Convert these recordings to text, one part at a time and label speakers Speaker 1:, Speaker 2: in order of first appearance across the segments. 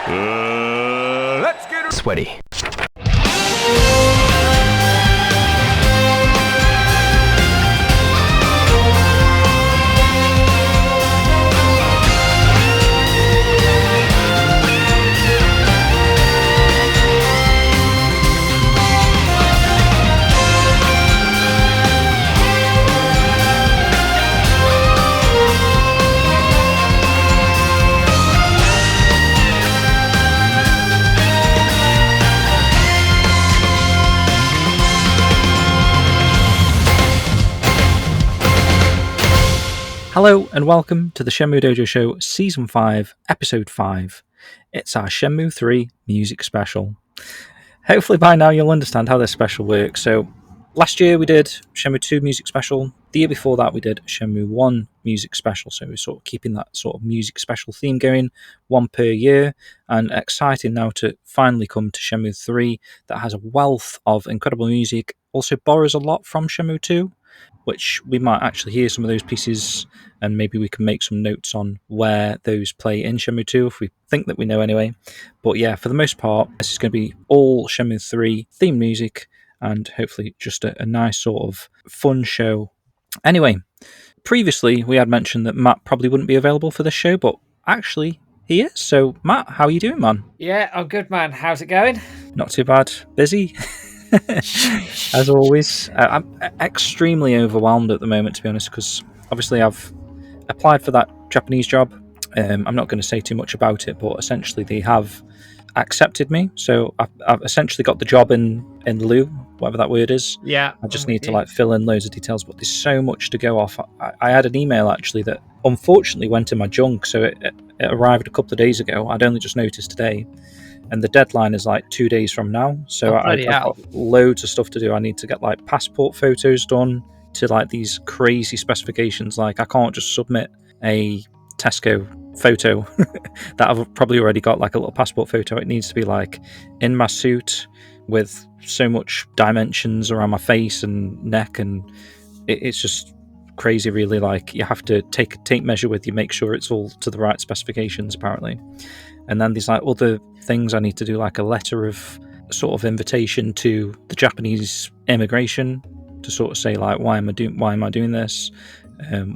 Speaker 1: Let's get sweaty. Hello and welcome to the Shenmue Dojo Show Season 5, Episode 5. It's our Shenmue 3 music special. Hopefully by now you'll understand how this special works. So last year we did Shenmue 2 music special. The year before that we did Shenmue 1 music special. So we're sort of keeping that sort of music special theme going, one per year. And exciting now to finally come to Shenmue 3 that has a wealth of incredible music. Also borrows a lot from Shenmue 2. Which we might actually hear some of those pieces and maybe we can make some notes on where those play in Shenmue 2 if we think that we know anyway. But yeah, for the most part, this is going to be all Shenmue 3 theme music and hopefully just a nice sort of fun show. Anyway, previously we had mentioned that Matt probably wouldn't be available for this show, but actually he is. So Matt, how are you doing, man?
Speaker 2: Yeah, I'm good, man. How's it going?
Speaker 1: Not too bad. Busy. As always, I'm extremely overwhelmed at the moment, to be honest, because obviously I've applied for that Japanese job. I'm not going to say too much about it, but essentially they have accepted me. So I've essentially got the job in lieu, whatever that word is.
Speaker 2: Yeah.
Speaker 1: I just need to fill in loads of details, but there's so much to go off. I had an email actually that unfortunately went in my junk, so it arrived a couple of days ago. I'd only just noticed today. And the deadline is 2 days from now. So I've got loads of stuff to do. I need to get passport photos done to these crazy specifications. I can't just submit a Tesco photo that I've probably already got a little passport photo. It needs to be in my suit with so much dimensions around my face and neck. And it's just crazy really. You have to take measure with you, make sure it's all to the right specifications apparently. And then there's other things I need to do, a letter of sort of invitation to the Japanese immigration to sort of say why am I doing this?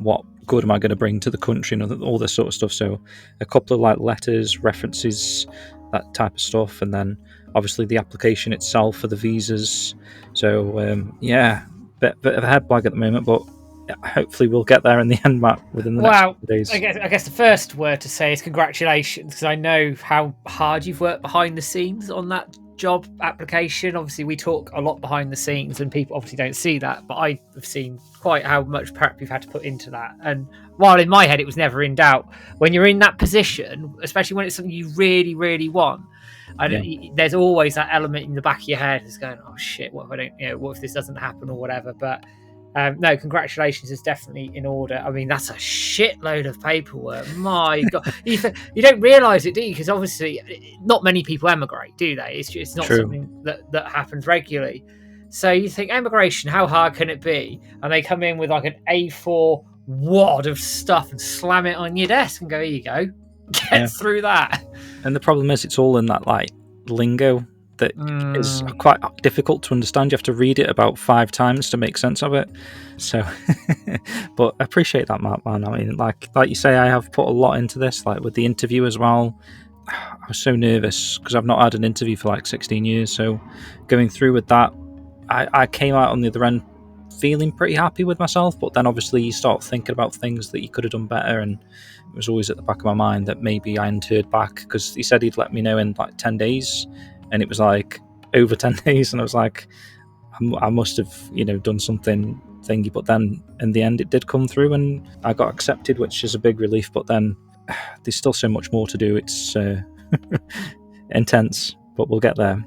Speaker 1: What good am I going to bring to the country and all this sort of stuff. So a couple of letters, references, that type of stuff, and then obviously the application itself for the visas. So yeah, bit of a head blag at the moment, but hopefully we'll get there in the end, Matt, within the next couple of days.
Speaker 2: I guess the first word to say is congratulations, because I know how hard you've worked behind the scenes on that job application. Obviously, we talk a lot behind the scenes and people obviously don't see that, but I have seen quite how much prep you've had to put into that. And while in my head it was never in doubt, when you're in that position, especially when it's something you really, really want, there's always that element in the back of your head that's going, oh shit, what if I don't, what if this doesn't happen or whatever. But no, congratulations is definitely in order. I mean, that's a shitload of paperwork. My God. You don't realise it, do you? Because obviously not many people emigrate, do they? It's not
Speaker 1: True.
Speaker 2: Something that happens regularly. So you think, emigration, how hard can it be? And they come in with an A4 wad of stuff and slam it on your desk and go, here you go. Get through that.
Speaker 1: And the problem is it's all in that lingo that is quite difficult to understand. You have to read it about 5 times to make sense of it. So, but I appreciate that, Matt, man. I mean, like you say, I have put a lot into this, with the interview as well. I was so nervous because I've not had an interview for 16 years. So going through with that, I came out on the other end feeling pretty happy with myself. But then obviously you start thinking about things that you could have done better. And it was always at the back of my mind that maybe I hadn't heard back, because he said he'd let me know in 10 days. And it was over 10 days, and I was I must have, done something thingy. But then in the end, it did come through, and I got accepted, which is a big relief. But then there's still so much more to do. It's intense, but we'll get there.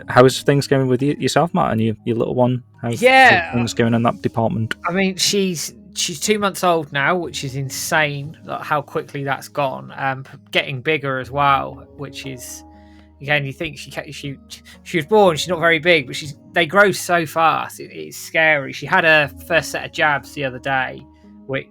Speaker 1: How's things going with yourself, Matt, and your little one? How's things going in that department?
Speaker 2: I mean, she's 2 months old now, which is insane. How quickly that's gone. Getting bigger as well, which is. Again, you think she was born, she's not very big, but they grow so fast. It's scary. She had her first set of jabs the other day, which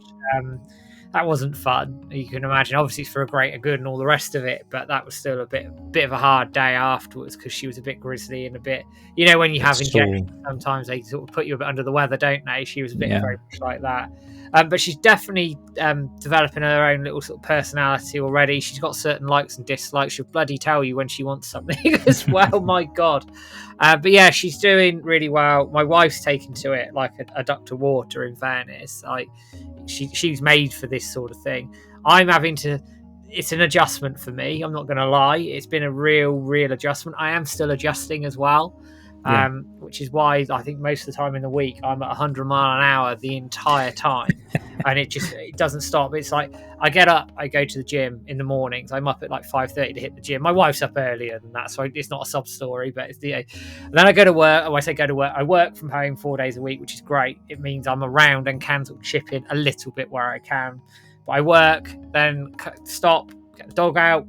Speaker 2: that wasn't fun. You can imagine. Obviously, it's for a greater good and all the rest of it, but that was still a bit of a hard day afterwards because she was a bit grizzly and a bit, when you have injections, sometimes they sort of put you a bit under the weather, don't they? She was a bit very much like that. But she's definitely developing her own little sort of personality already. She's got certain likes and dislikes. She'll bloody tell you when she wants something as well. My God. But yeah, she's doing really well. My wife's taken to it like a duck to water, in fairness. Like she's made for this sort of thing. I'm having to... It's an adjustment for me. I'm not going to lie. It's been a real adjustment. I am still adjusting as well. Which is why I think most of the time in the week I'm at 100 mile an hour the entire time, and it doesn't stop. It's like I get up, I go to the gym in the mornings. I'm up at like 5:30 to hit the gym. My wife's up earlier than that, so it's not a sub story. But it's and then I go to work. I say go to work. I work from home 4 days a week, which is great. It means I'm around and can sort of chip in a little bit where I can. But I work, then stop, get the dog out.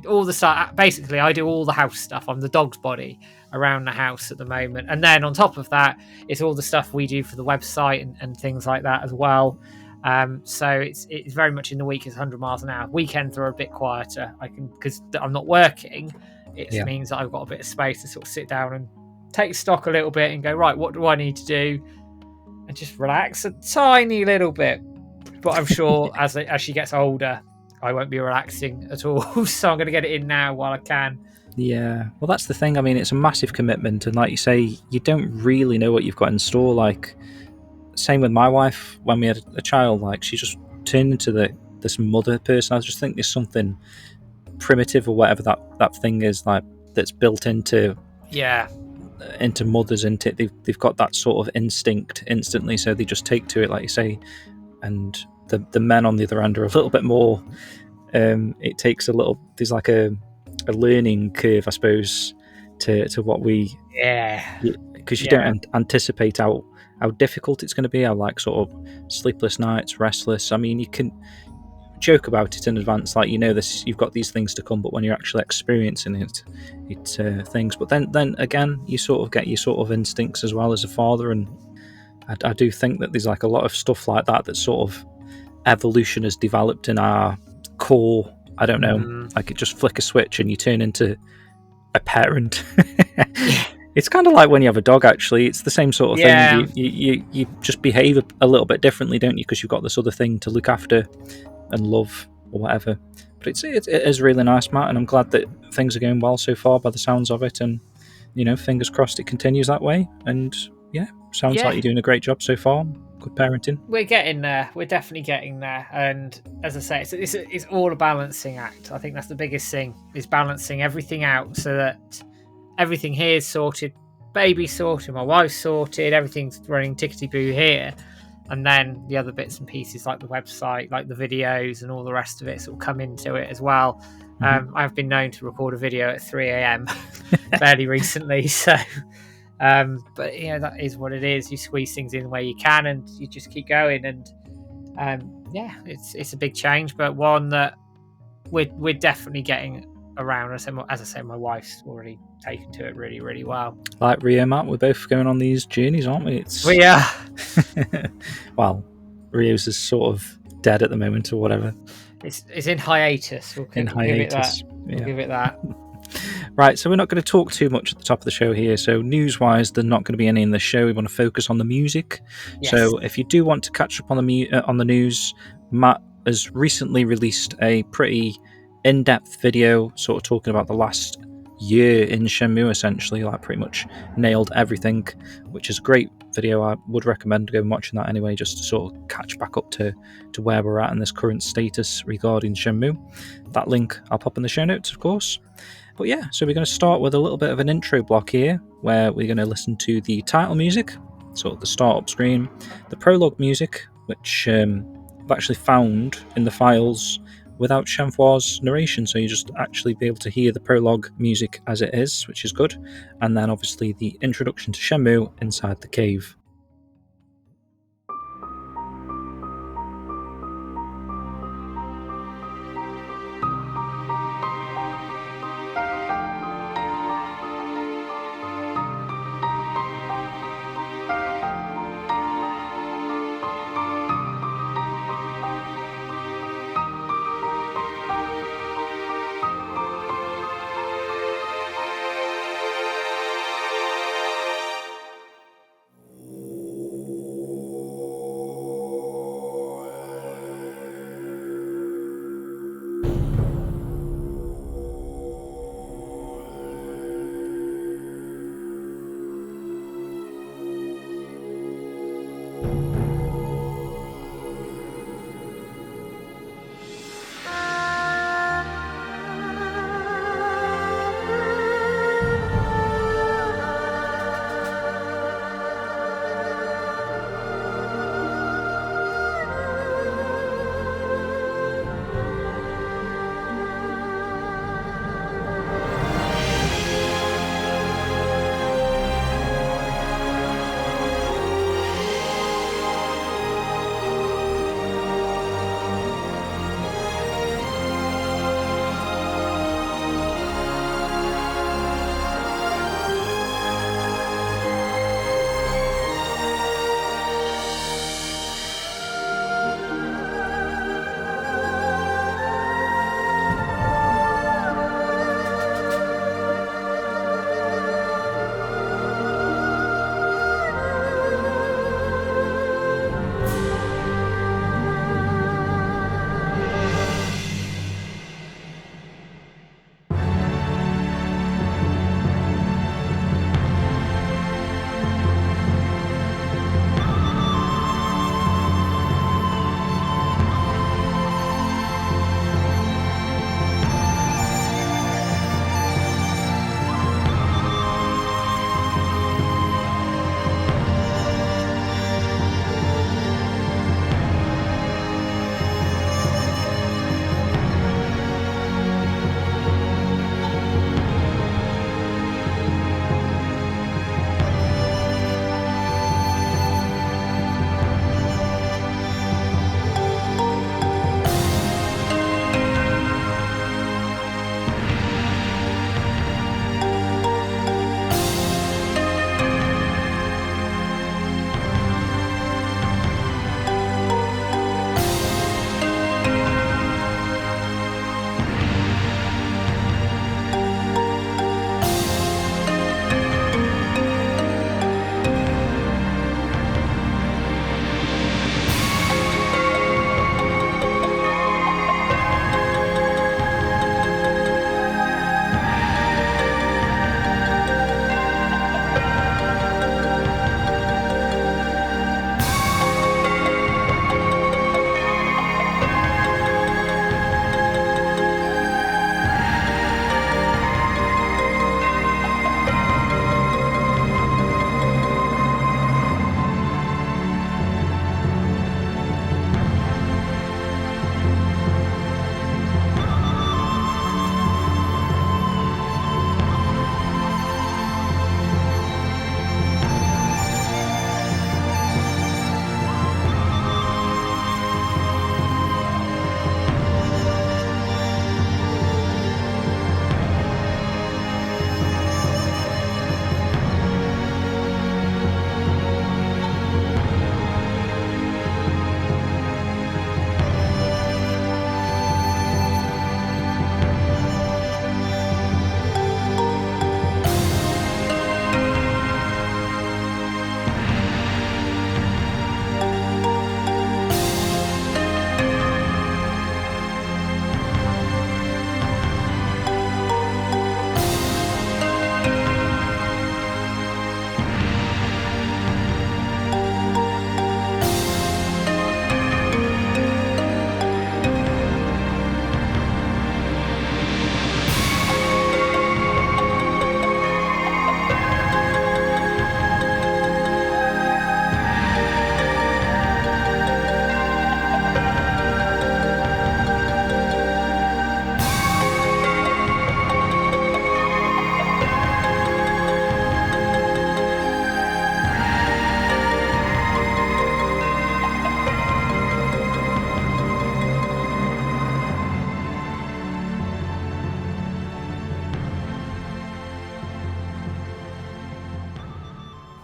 Speaker 2: All the stuff. Basically, I do all the house stuff. I'm the dog's body around the house at the moment, and then on top of that, it's all the stuff we do for the website and things like that as well. So it's very much in the week. It's 100 miles an hour. Weekends are a bit quieter. I can, because I'm not working. It means that I've got a bit of space to sort of sit down and take stock a little bit and go, right, what do I need to do, and just relax a tiny little bit. But I'm sure as she gets older, I won't be relaxing at all. So I'm going to get it in now while I can.
Speaker 1: Yeah, well, that's the thing. I mean, it's a massive commitment, and like you say, you don't really know what you've got in store. Like, same with my wife when we had a child. Like, she just turned into this mother person. I just think there's something primitive or whatever that thing is, like, that's built into mothers. Into they've got that sort of instinct instantly, so they just take to it, like you say. And the men on the other end are a little bit more. It takes a little. There's like a learning curve, I suppose, to what we. Because you don't anticipate how difficult it's going to be. How like sort of sleepless nights, restless. I mean, you can joke about it in advance, like this. You've got these things to come, but when you're actually experiencing it, it's things. But then again, you sort of get your sort of instincts as well as a father, and I do think that there's like a lot of stuff like that sort of evolution has developed in our core. I don't know, like it just flick a switch and you turn into a parent. It's kind of like when you have a dog, actually. It's the same sort of thing. You just behave a little bit differently, don't you, because you've got this other thing to look after and love or whatever. But it is really nice, Matt, and I'm glad that things are going well so far by the sounds of it, and fingers crossed it continues that way. And sounds like you're doing a great job so far. Good parenting.
Speaker 2: We're getting there. We're definitely getting there. And as I say, it's all a balancing act. I think that's the biggest thing, is balancing everything out so that everything here is sorted. Baby's sorted, my wife's sorted, everything's running tickety-boo here. And then the other bits and pieces like the website, like the videos and all the rest of it sort of come into it as well. I've been known to record a video at 3 a.m. fairly recently. So... but that is what it is. You squeeze things in where you can, and you just keep going. And it's a big change, but one that we're definitely getting around. As I say, my wife's already taken to it really, really well.
Speaker 1: Like Rio, Matt, we're both going on these journeys, aren't we?
Speaker 2: We are.
Speaker 1: Well, Rio's is sort of dead at the moment, or whatever.
Speaker 2: It's in hiatus. We'll give it that. We'll give it that.
Speaker 1: Right, so we're not going to talk too much at the top of the show here. So news-wise, there's not going to be any in the show. We want to focus on the music. Yes. So if you do want to catch up on the news, Matt has recently released a pretty in-depth video, sort of talking about the last year in Shenmue, essentially, like pretty much nailed everything, which is a great video. I would recommend going watching that anyway, just to sort of catch back up to where we're at in this current status regarding Shenmue. That link I'll pop in the show notes, of course. But yeah, so we're going to start with a little bit of an intro block here, where we're going to listen to the title music, sort of the startup screen, the prologue music, which I've actually found in the files without Shenhua's narration, so you just actually be able to hear the prologue music as it is, which is good, and then obviously the introduction to Shenmue inside the cave.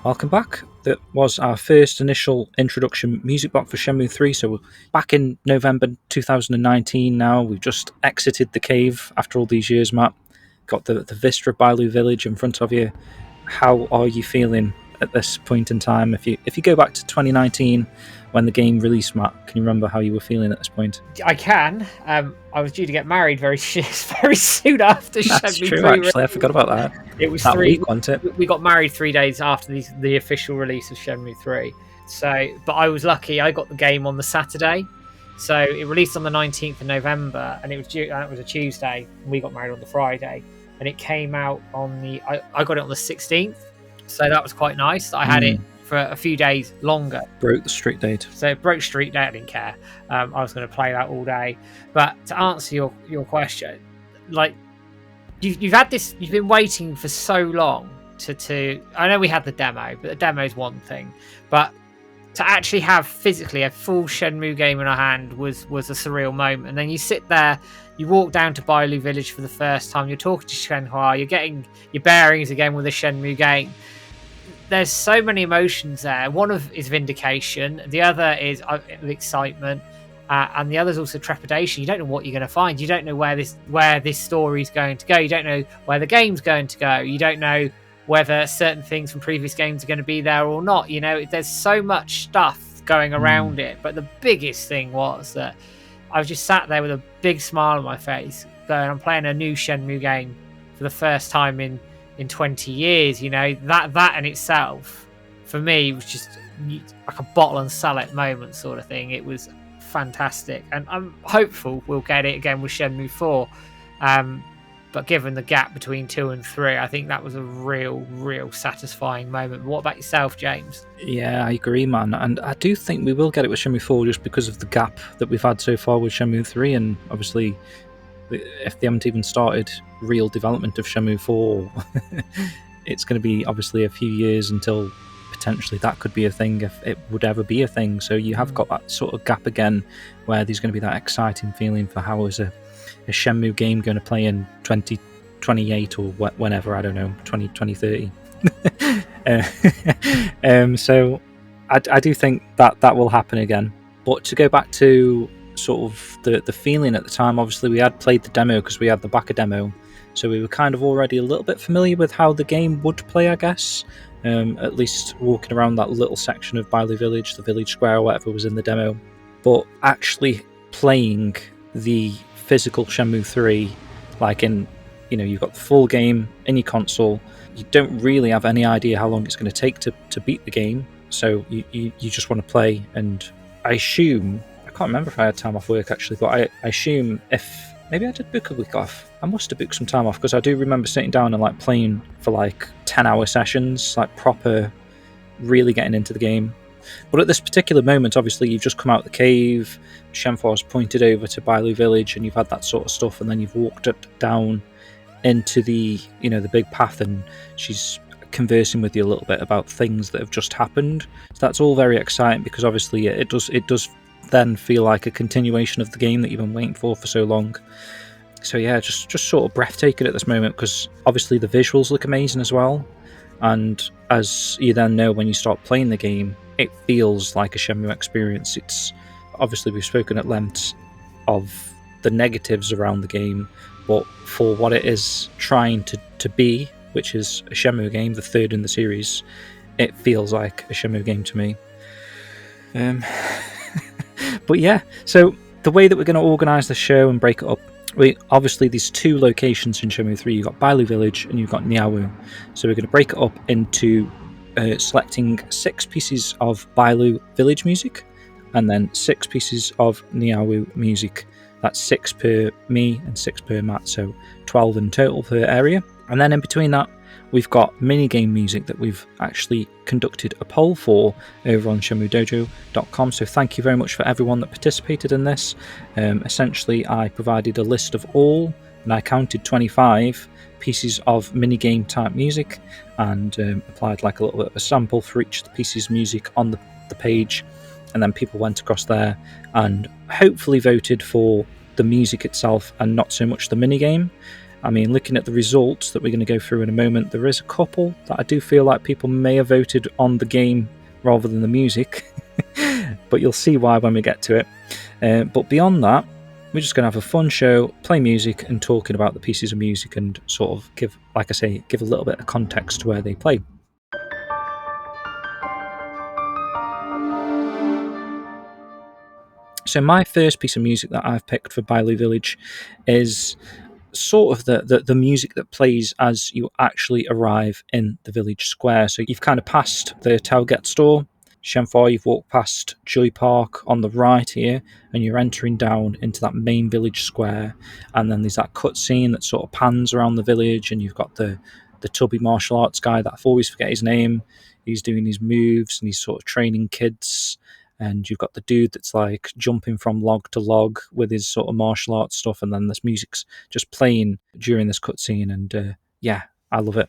Speaker 1: Welcome back. That was our first initial introduction music box for Shenmue 3. So we're back in November 2019 now. We've just exited the cave after all these years, Matt. Got the vista of Bailu Village in front of you. How are you feeling at this point in time? If you go back to 2019 when the game released, Matt, can you remember how you were feeling at this point?
Speaker 2: I can. I was due to get married very soon after
Speaker 1: That's
Speaker 2: Shenmue
Speaker 1: true,
Speaker 2: 3.
Speaker 1: actually. I forgot about that.
Speaker 2: It was
Speaker 1: that
Speaker 2: 3
Speaker 1: week, wasn't it?
Speaker 2: We got married 3 days after the official release of Shenmue 3. So, but I was lucky. I got the game on the Saturday. So it released on the 19th of November, and it was a Tuesday. And we got married on the Friday, and it came out on I got it on the 16th. So that was quite nice. I had it for a few days longer.
Speaker 1: Broke the street date.
Speaker 2: So it broke street date. I didn't care. I was going to play that all day. But to answer your question, like you've had this, you've been waiting for so long to. I know we had the demo, but the demo is one thing. But to actually have physically a full Shenmue game in our hand was a surreal moment. And then you sit there, you walk down to Bailu Village for the first time. You're talking to Shenhua. You're getting your bearings again with a Shenmue game. There's so many emotions there. One is vindication. The other is excitement. And the other is also trepidation. You don't know what you're going to find. You don't know where this story is going to go. You don't know where the game's going to go. You don't know whether certain things from previous games are going to be there or not. You know, there's so much stuff going around it. But the biggest thing was that I was just sat there with a big smile on my face, going, I'm playing a new Shenmue game for the first time in 20 years. You know, that in itself for me was just like a bottle and sell it moment sort of thing. It was fantastic, and I'm hopeful we'll get it again with Shenmue 4. But given the gap between 2 and 3, I think that was a real satisfying moment. What about yourself, James?
Speaker 1: Yeah, I agree, man. And I do think we will get it with Shenmue 4 just because of the gap that we've had so far with Shenmue 3. And obviously, if they haven't even started real development of Shenmue 4, it's going to be obviously a few years until potentially that could be a thing, if it would ever be a thing. So you have got that sort of gap again where there's going to be that exciting feeling for how is a Shenmue game going to play in 2028 or whenever, I don't know, 2030. So I do think that will happen again. But to go back to sort of the feeling at the time, obviously we had played the demo because we had the backer demo, so we were kind of already a little bit familiar with how the game would play, I guess. At least walking around that little section of Bailu Village, the village square, or whatever was in the demo. But actually playing the physical Shenmue 3, like in, you know, you've got the full game in your console, you don't really have any idea how long it's going to take to beat the game, so you just want to play. And I assume, I can't remember if I had time off work actually, but I assume if maybe I did book a week off, I must have booked some time off, because I do remember sitting down and like playing for like 10-hour sessions, like proper really getting into the game. But at this particular moment, obviously, you've just come out of the cave, Shenhua's pointed over to Bailu Village, and you've had that sort of stuff, and then you've walked down into the, you know, the big path, and she's conversing with you a little bit about things that have just happened. So that's all very exciting, because obviously it does then feel like a continuation of the game that you've been waiting for so long. So yeah, just sort of breathtaking at this moment, because obviously the visuals look amazing as well. And as you then know, when you start playing the game, it feels like a Shenmue experience. It's obviously, we've spoken at length of the negatives around the game, but for what it is trying to be, which is a Shenmue game, the third in the series, it feels like a Shenmue game to me. But yeah, so the way that we're going to organise the show and break it up, obviously there's two locations in Shenmue 3. You've got Bailu Village and you've got Niaowu. So we're going to break it up into selecting 6 pieces of Bailu Village music and then 6 pieces of Niaowu music. That's 6 per me and 6 per Matt, so 12 in total per area. And then in between that, we've got minigame music that we've actually conducted a poll for over on shenmuedojo.com. So thank you very much for everyone that participated in this. Essentially, I provided a list of all, and I counted 25 pieces of minigame type music, and applied like a little bit of a sample for each of the pieces of music on the page. And then people went across there and hopefully voted for the music itself and not so much the minigame. I mean, looking at the results that we're going to go through in a moment, there is a couple that I do feel like people may have voted on the game rather than the music, but you'll see why when we get to it. But beyond that, we're just going to have a fun show, play music and talking about the pieces of music and sort of give, like I say, give a little bit of context to where they play. So my first piece of music that I've picked for Bailu Village is sort of the music that plays as you actually arrive in the village square. So you've kind of passed the Tailgate store, Shenmue, you've walked past Joy Park on the right here, and you're entering down into that main village square. And then there's that cutscene that sort of pans around the village, and you've got the tubby martial arts guy that I always forget his name. He's doing his moves and he's sort of training kids. And you've got the dude that's like jumping from log to log with his sort of martial arts stuff, and then this music's just playing during this cutscene, and yeah, I love it.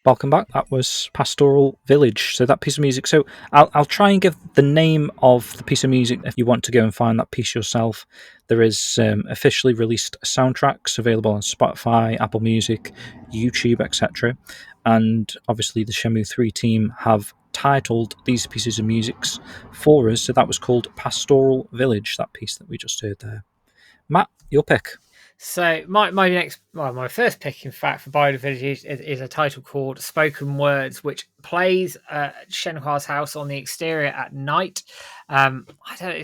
Speaker 1: Welcome back. That was Pastoral Village. So that piece of music. So I'll try and give the name of the piece of music if you want to go and find that piece yourself. There is officially released soundtracks available on Spotify, Apple Music, YouTube, etc. And obviously the Shenmue 3 team have titled these pieces of musics for us. So that was called Pastoral Village, that piece that we just heard there. Matt, your pick.
Speaker 2: So my first pick, in fact, for Bailu Village is a title called Spoken Words, which plays at Shenhua's house on the exterior at night. I don't know,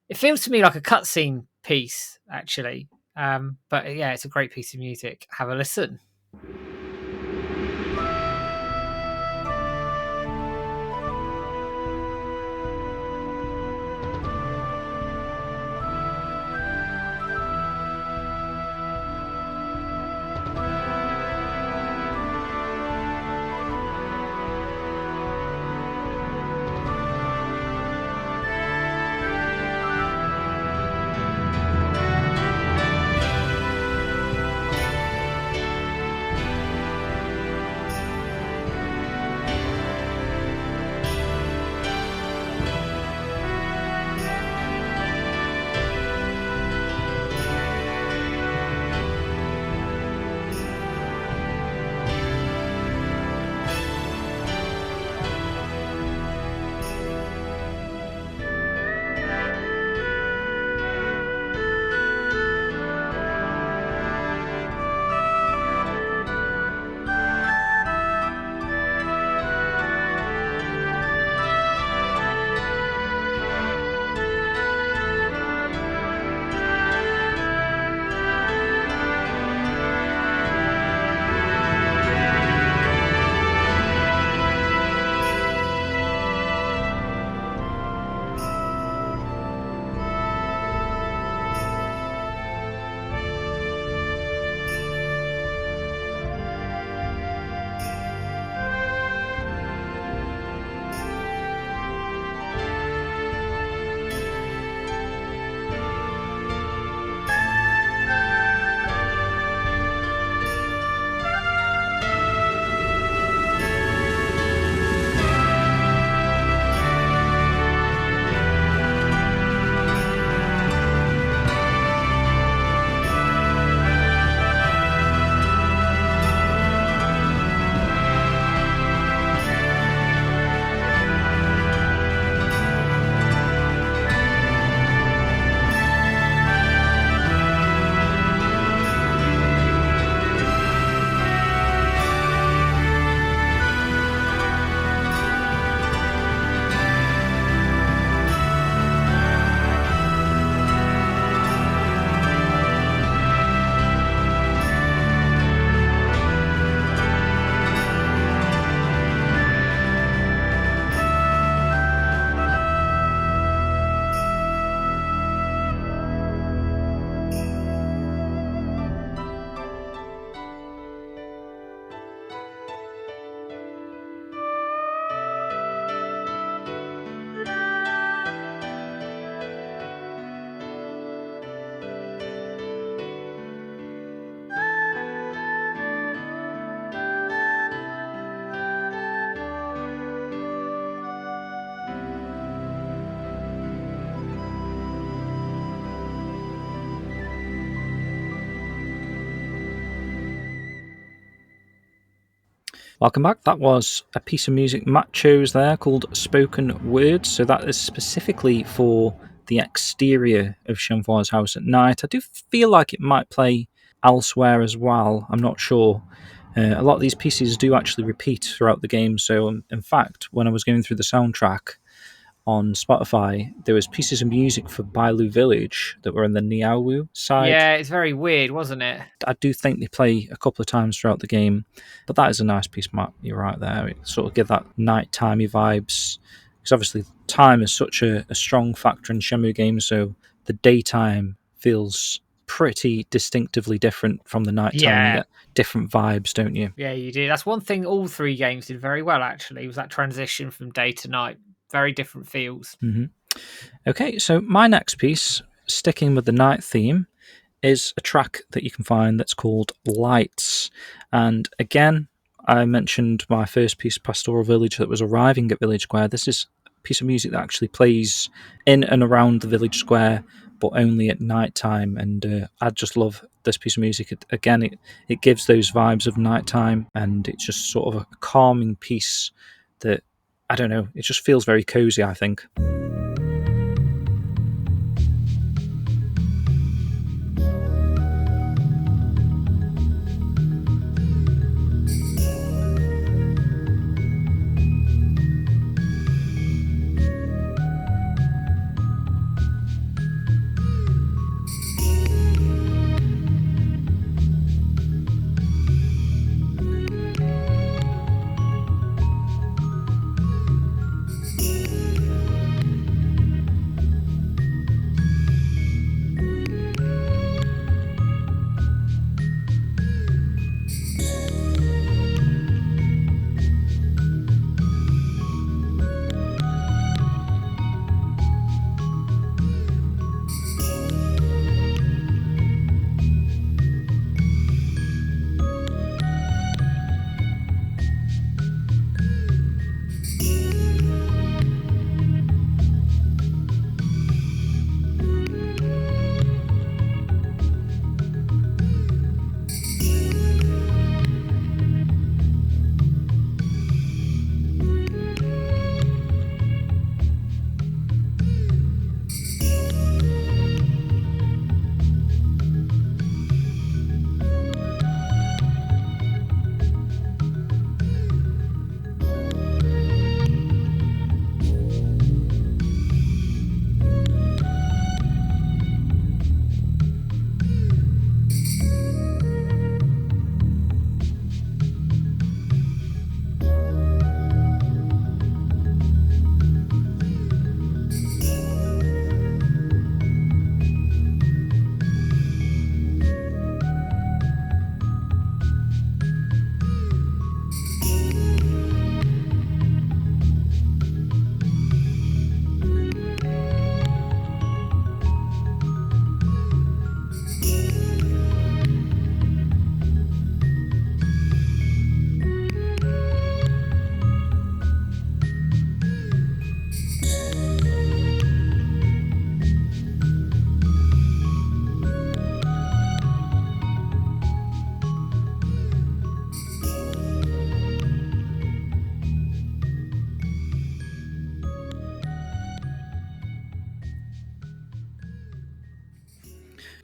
Speaker 2: it feels to me like a cutscene piece, actually. But yeah, it's a great piece of music. Have a listen.
Speaker 1: Welcome back. That was a piece of music Matt chose there called Spoken Words. So that is specifically for the exterior of Shenhua's house at night. I do feel like it might play elsewhere as well. I'm not sure. A lot of these pieces do actually repeat throughout the game. So, in fact, when I was going through the soundtrack on Spotify, there was pieces of music for Bailu Village that were in the Niaowu side.
Speaker 2: Yeah, it's very weird, wasn't it?
Speaker 1: I do think they play a couple of times throughout the game, but that is a nice piece, Matt. You're right there. It sort of give that night-timey vibes, because obviously time is such a strong factor in Shenmue games, so the daytime feels pretty distinctively different from the nighttime.
Speaker 2: Yeah.
Speaker 1: You get different vibes, don't you?
Speaker 2: Yeah, you do. That's one thing all three games did very well, actually, was that transition from day to night. Very different feels.
Speaker 1: Mm-hmm. Okay, so my next piece, sticking with the night theme, is a track that you can find that's called Lights. And again, I mentioned my first piece, Pastoral Village, that was arriving at Village Square. This is a piece of music that actually plays in and around the Village Square, but only at night time. And I just love this piece of music. Again, it gives those vibes of nighttime, and it's just sort of a calming piece that, I don't know, it just feels very cozy, I think.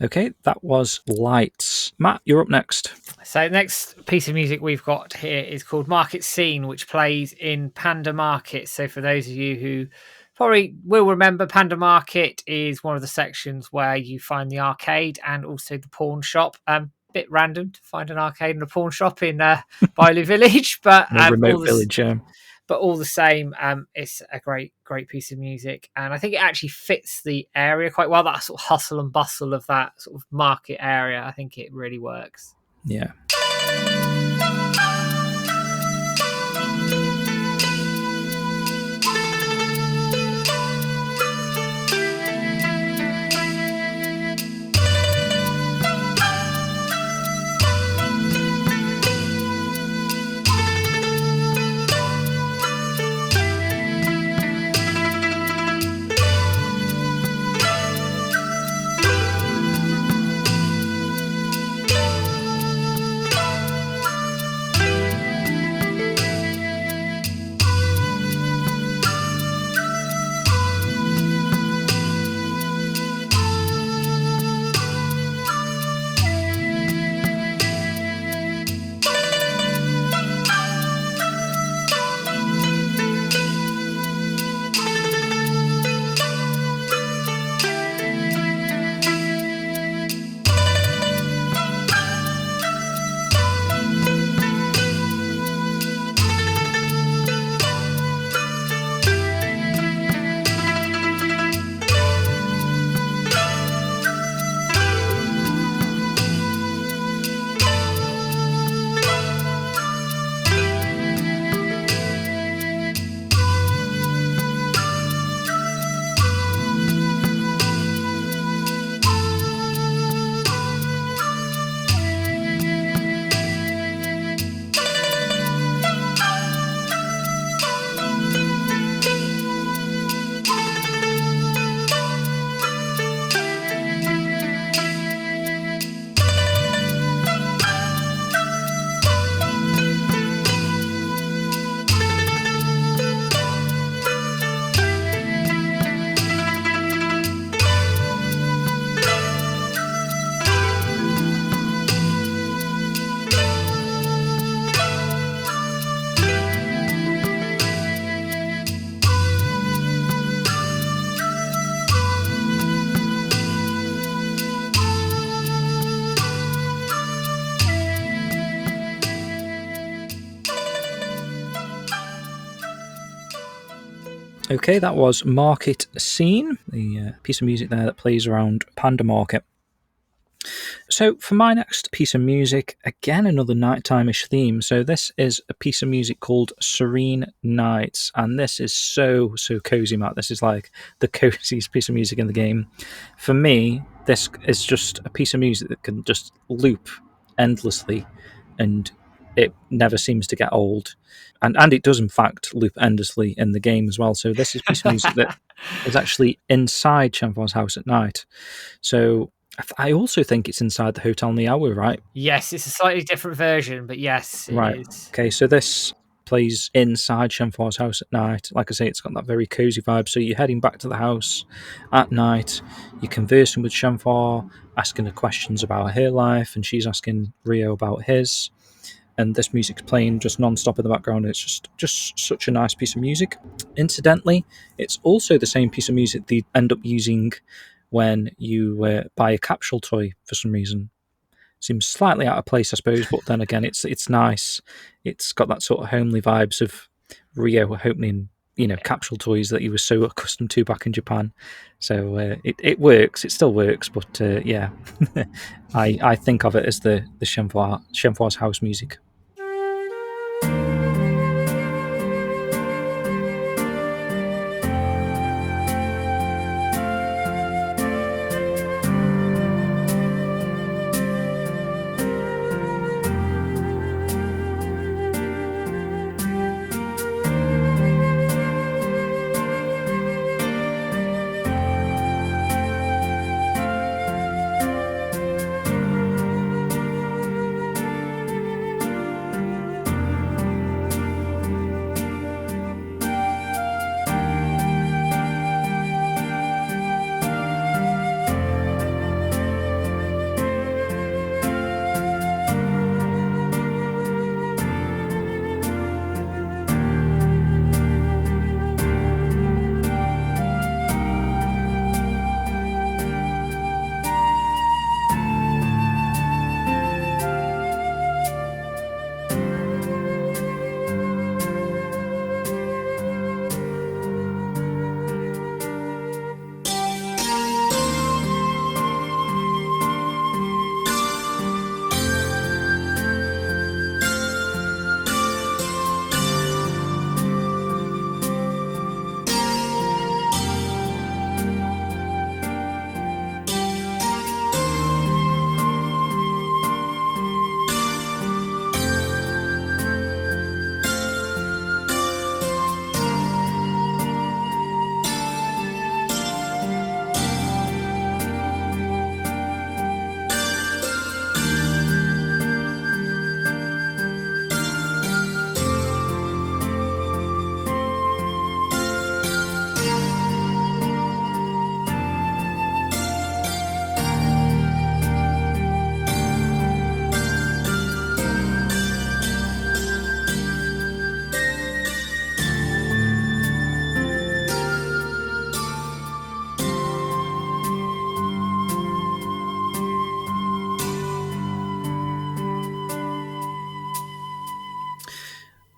Speaker 1: Okay, that was Lights. Matt, you're up next.
Speaker 2: So next piece of music we've got here is called Market Scene, which plays in Panda Market. So for those of you who probably will remember, Panda Market is one of the sections where you find the arcade and also the pawn shop. Bit random to find an arcade and a pawn shop in Bailu Village, but
Speaker 1: A remote village, yeah.
Speaker 2: But all the same, it's a great piece of music, and I think it actually fits the area quite well. That sort of hustle and bustle of that sort of market area, I think it really works.
Speaker 1: Yeah.
Speaker 3: Thank you.
Speaker 1: Okay, that was Market Scene, the piece of music there that plays around Panda Market. So for my next piece of music, again another nighttime-ish theme. So this is a piece of music called Serene Nights, and this is so cozy, Matt. This is like the coziest piece of music in the game. For me, this is just a piece of music that can just loop endlessly, and it never seems to get old. And it does in fact loop endlessly in the game as well. So this is a piece of music that is actually inside Shenhua's house at night. So I also think it's inside the Hotel Niaowu, right?
Speaker 2: Yes, it's a slightly different version, but yes, it
Speaker 1: Right.
Speaker 2: is.
Speaker 1: Okay, so this plays inside Shenhua's house at night. Like I say, it's got that very cozy vibe. So you're heading back to the house at night, you're conversing with Shenhua, asking her questions about her life, and she's asking Rio about his. And this music's playing just non-stop in the background. It's just such a nice piece of music. Incidentally, it's also the same piece of music that you end up using when you buy a capsule toy for some reason. Seems slightly out of place, I suppose, but then again, it's nice. It's got that sort of homely vibes of Rio opening, capsule toys that he was so accustomed to back in Japan. So it works. It still works, but yeah, I think of it as the Shenhua's house music.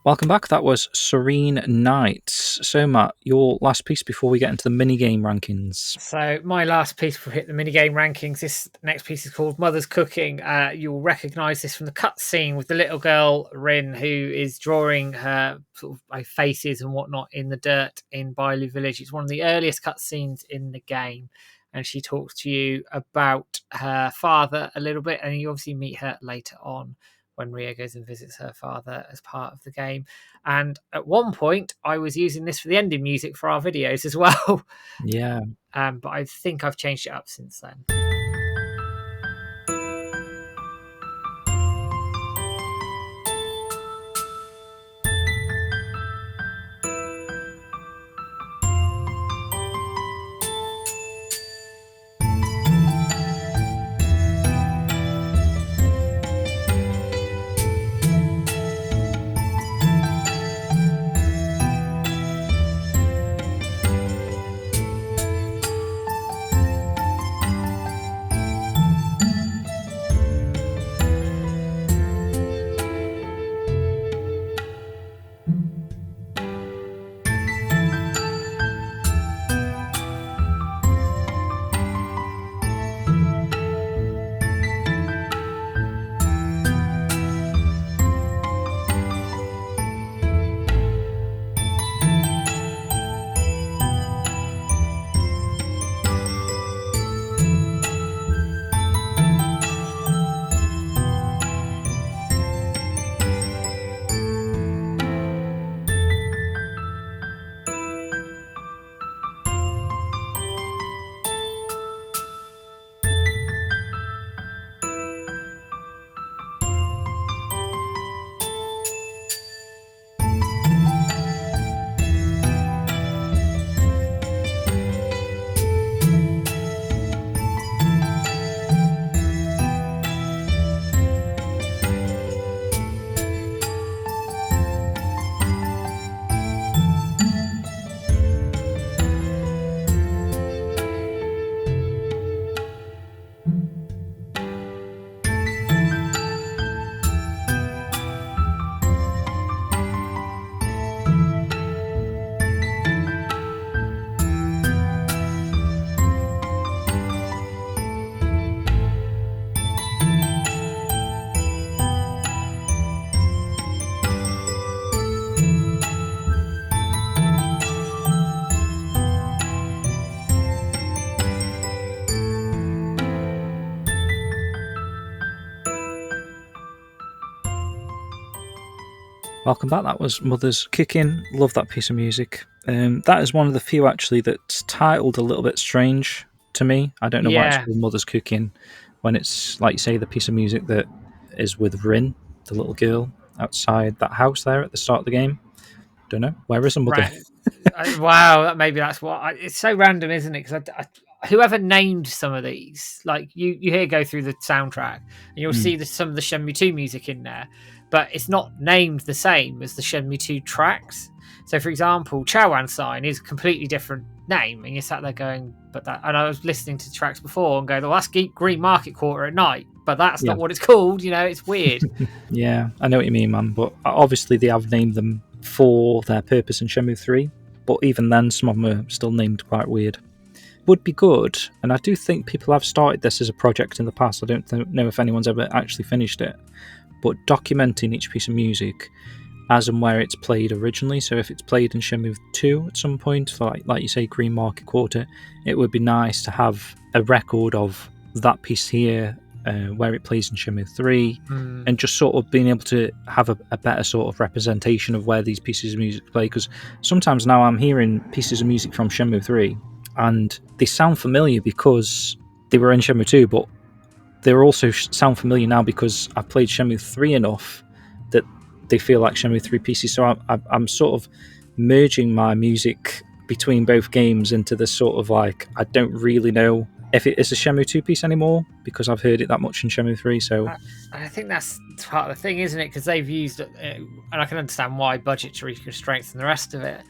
Speaker 1: Welcome back. That was Serene Nights. So, Matt, your last piece before we get into the minigame rankings.
Speaker 2: So my last piece before we hit the minigame rankings, this next piece is called Mother's Cooking. You'll recognise this from the cutscene with the little girl, Rin, who is drawing her sort of faces and whatnot in the dirt in Bailu Village. It's one of the earliest cutscenes in the game. And she talks to you about her father a little bit, and you obviously meet her later on when Ria goes and visits her father as part of the game. And at one point, I was using this for the ending music for our videos as well.
Speaker 1: Yeah.
Speaker 2: But I think I've changed it up since then.
Speaker 1: Welcome back. That was Mother's Cooking. Love that piece of music. That is one of the few actually that's titled a little bit strange to me. I don't know why it's called Mother's Cooking when it's, like you say, the piece of music that is with Rin, the little girl outside that house there at the start of the game. Don't know. Where is her mother?
Speaker 2: Wow, maybe that's what. It's so random, isn't it? Because whoever named some of these, like you hear go through the soundtrack and you'll see some of the Shenmue 2 music in there, but it's not named the same as the Shenmue 2 tracks. So, for example, Chawan Sign is a completely different name, and you're sat there going, but that. And I was listening to tracks before and going, well, that's Green Market Quarter at night, but that's not what it's called. It's weird.
Speaker 1: Yeah, I know what you mean, man. But obviously, they have named them for their purpose in Shenmue 3. But even then, some of them are still named quite weird. Would be good, and I do think people have started this as a project in the past. I don't know if anyone's ever actually finished it, but documenting each piece of music as and where it's played originally. So if it's played in Shenmue 2 at some point, for like you say, Green Market Quarter, it would be nice to have a record of that piece here, where it plays in Shenmue 3, and just sort of being able to have a better sort of representation of where these pieces of music play. Because sometimes now I'm hearing pieces of music from Shenmue 3, and they sound familiar because they were in Shenmue 2, but they also sound familiar now because I've played Shenmue 3 enough that they feel like Shenmue 3 pieces. So I'm sort of merging my music between both games into this sort of like, I don't really know if it is a Shenmue 2 piece anymore because I've heard it that much in Shenmue 3. So
Speaker 2: I think that's part of the thing, isn't it? Because they've used it, and I can understand why budgetary constraints and the rest of it.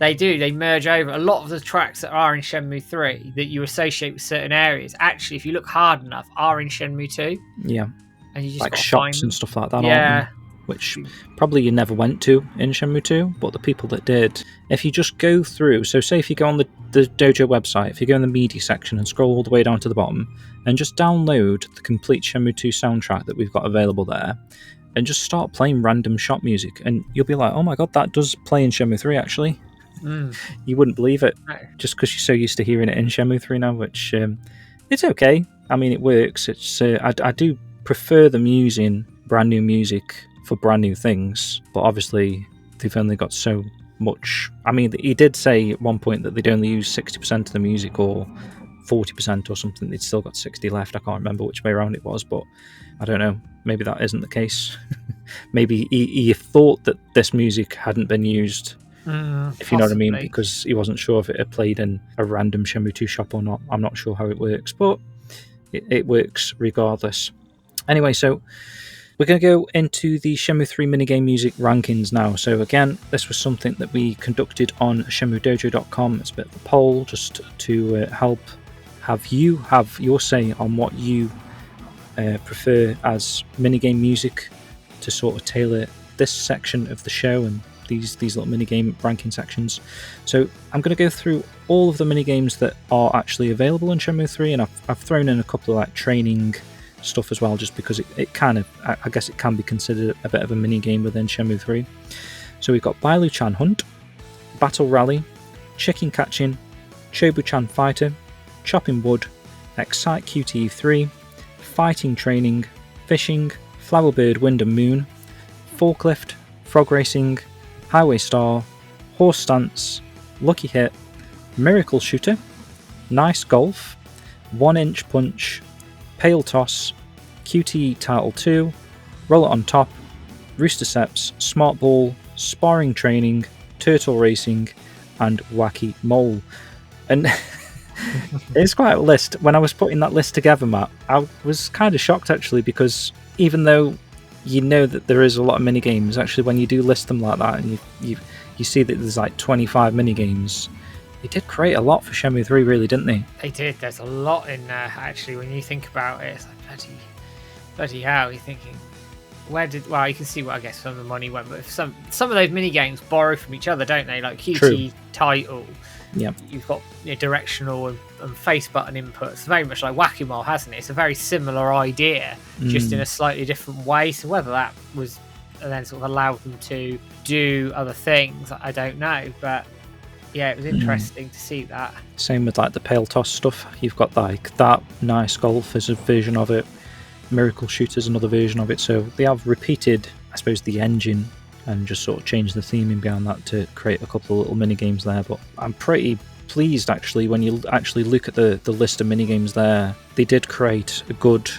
Speaker 2: They merge over a lot of the tracks that are in Shenmue 3 that you associate with certain areas. Actually, if you look hard enough, are in Shenmue 2.
Speaker 1: Yeah,
Speaker 2: and you just
Speaker 1: like shops and stuff like that.
Speaker 2: Yeah,
Speaker 1: which probably you never went to in Shenmue 2, but the people that did, if you just go through, so say if you go on the Dojo website, if you go in the media section and scroll all the way down to the bottom, and just download the complete Shenmue 2 soundtrack that we've got available there, and just start playing random shop music, and you'll be like, oh my god, that does play in Shenmue 3 actually. You wouldn't believe it, just because you're so used to hearing it in Shenmue 3 now, which it's okay. I mean, it works. It's I do prefer them using brand new music for brand new things, but obviously they've only got so much. I mean, he did say at one point that they'd only use 60% of the music or 40% or something. They'd still got 60 left. I can't remember which way around it was, but I don't know. Maybe that isn't the case. Maybe he thought that this music hadn't been used, if you know what I mean, because he wasn't sure if it had played in a random Shenmue 2 shop or not. I'm not sure how it works, but it works regardless. Anyway, so we're going to go into the Shenmue 3 minigame music rankings now. So again, this was something that we conducted on ShenmueDojo.com. It's a bit of a poll just to help have you have your say on what you prefer as minigame music to sort of tailor this section of the show and these little minigame ranking sections. So I'm going to go through all of the minigames that are actually available in Shenmue 3, and I've thrown in a couple of like training stuff as well, just because it kind of, I guess it can be considered a bit of a mini game within Shenmue 3. So we've got Bailu-chan Hunt, Battle Rally, Chicken Catching, Chobu-chan Fighter, Chopping Wood, Excite QTE 3, Fighting Training, Fishing, Flowerbird Wind and Moon, Forklift, Frog Racing, Highway Star, Horse Stance, Lucky Hit, Miracle Shooter, Nice Golf, 1 Inch Punch, Pale Toss, QTE Title 2, Roll It on Top, Rooster Steps, Smart Ball, Sparring Training, Turtle Racing, and Wacky Mole. And it's quite a list. When I was putting that list together, Matt, I was kind of shocked actually, because even though you know that there is a lot of minigames, actually when you do list them like that and you see that there's like 25 minigames, they did create a lot for Shenmue 3, really, didn't they? They
Speaker 2: did. There's a lot in there, actually, when you think about it. It's like, bloody hell, you're thinking, well, you can see what I guess some of the money went, but if some of those mini-games borrow from each other, don't they? Like QT Title, you've got directional and face button inputs, very much like Whack-A-Mole, hasn't it? It's a very similar idea, just in a slightly different way. So whether that was, and then sort of allowed them to do other things, I don't know, but yeah, it was interesting to see that.
Speaker 1: Same with like the Pale Toss stuff. You've got like that Nice Golf as a version of it. Miracle Shooter's another version of it. So they have repeated, I suppose, the engine and just sort of changed the theming behind that to create a couple of little mini games there. But I'm pretty pleased actually when you actually look at the list of mini games there. They did create a good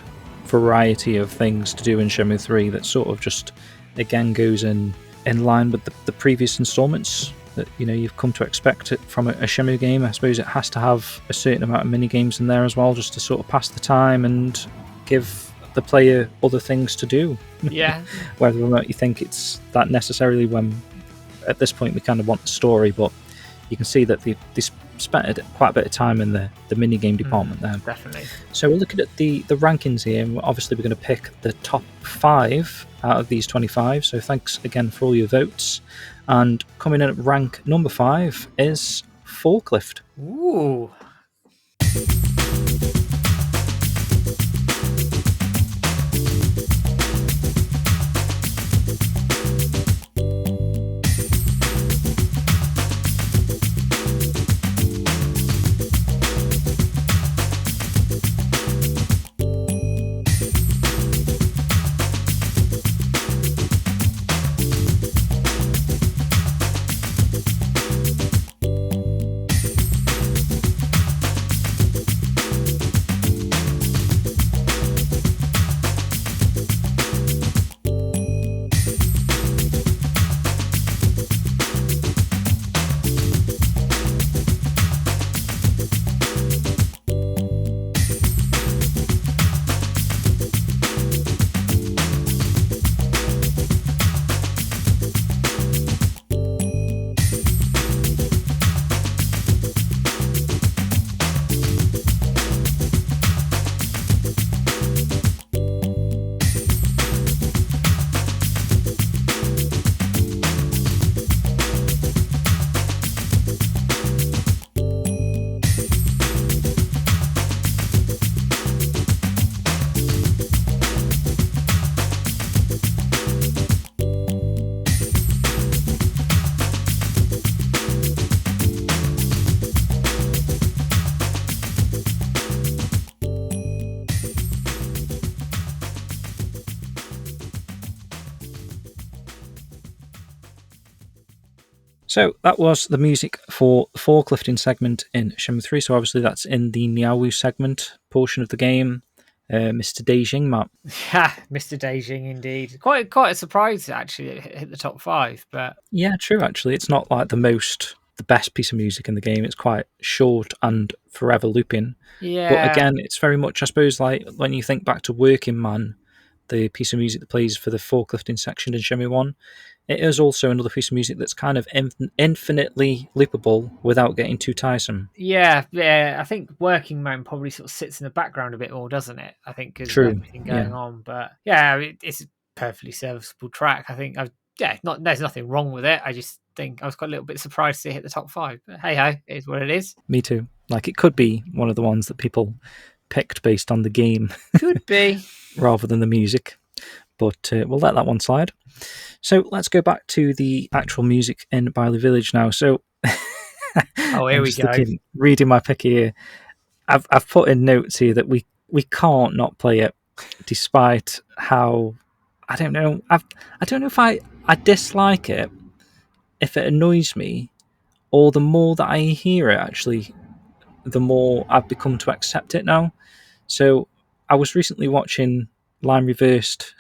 Speaker 1: variety of things to do in Shenmue 3 that sort of just again goes in line with the previous installments that you've come to expect it from a Shenmue game. I suppose it has to have a certain amount of mini games in there as well, just to sort of pass the time and give the player other things to do.
Speaker 2: Yeah.
Speaker 1: Whether or not you think it's that necessarily, when at this point we kind of want the story, but you can see that they spent quite a bit of time in the mini game department there.
Speaker 2: Definitely.
Speaker 1: So we're looking at the rankings here, and obviously we're going to pick the top 5 out of these 25. So thanks again for all your votes. And coming in at rank number 5 is Forklift.
Speaker 2: Ooh.
Speaker 1: So that was the music for the forklifting segment in Shenmue 3. So obviously that's in the Niaowu segment portion of the game. Mr. Deijing, Matt.
Speaker 2: Yeah, Mr. Deijing, indeed. Quite a surprise, actually, it hit the top 5. But
Speaker 1: yeah, true, actually. It's not like the best piece of music in the game. It's quite short and forever looping.
Speaker 2: yeah.
Speaker 1: But again, it's very much, I suppose, like when you think back to Working Man, the piece of music that plays for the forklifting section in Shenmue 1, it is also another piece of music that's kind of infinitely loopable without getting too tiresome.
Speaker 2: Yeah. I think Working Man probably sort of sits in the background a bit more, doesn't it? I think because of everything going on. But yeah, it's a perfectly serviceable track. I think there's nothing wrong with it. I just think I was quite a little bit surprised to hit the top 5. But hey ho, it is what it is.
Speaker 1: Me too. Like, it could be one of the ones that people picked based on the game.
Speaker 2: Could be.
Speaker 1: Rather than the music. But we'll let that one slide. So let's go back to the actual music in Bailu Village now. So,
Speaker 2: here we go.
Speaker 1: Reading my pick here, I've put in notes here that we can't not play it, despite how, I don't know. I don't know if I dislike it, if it annoys me, or the more that I hear it, actually, the more I've become to accept it now. So I was recently watching Line Reversed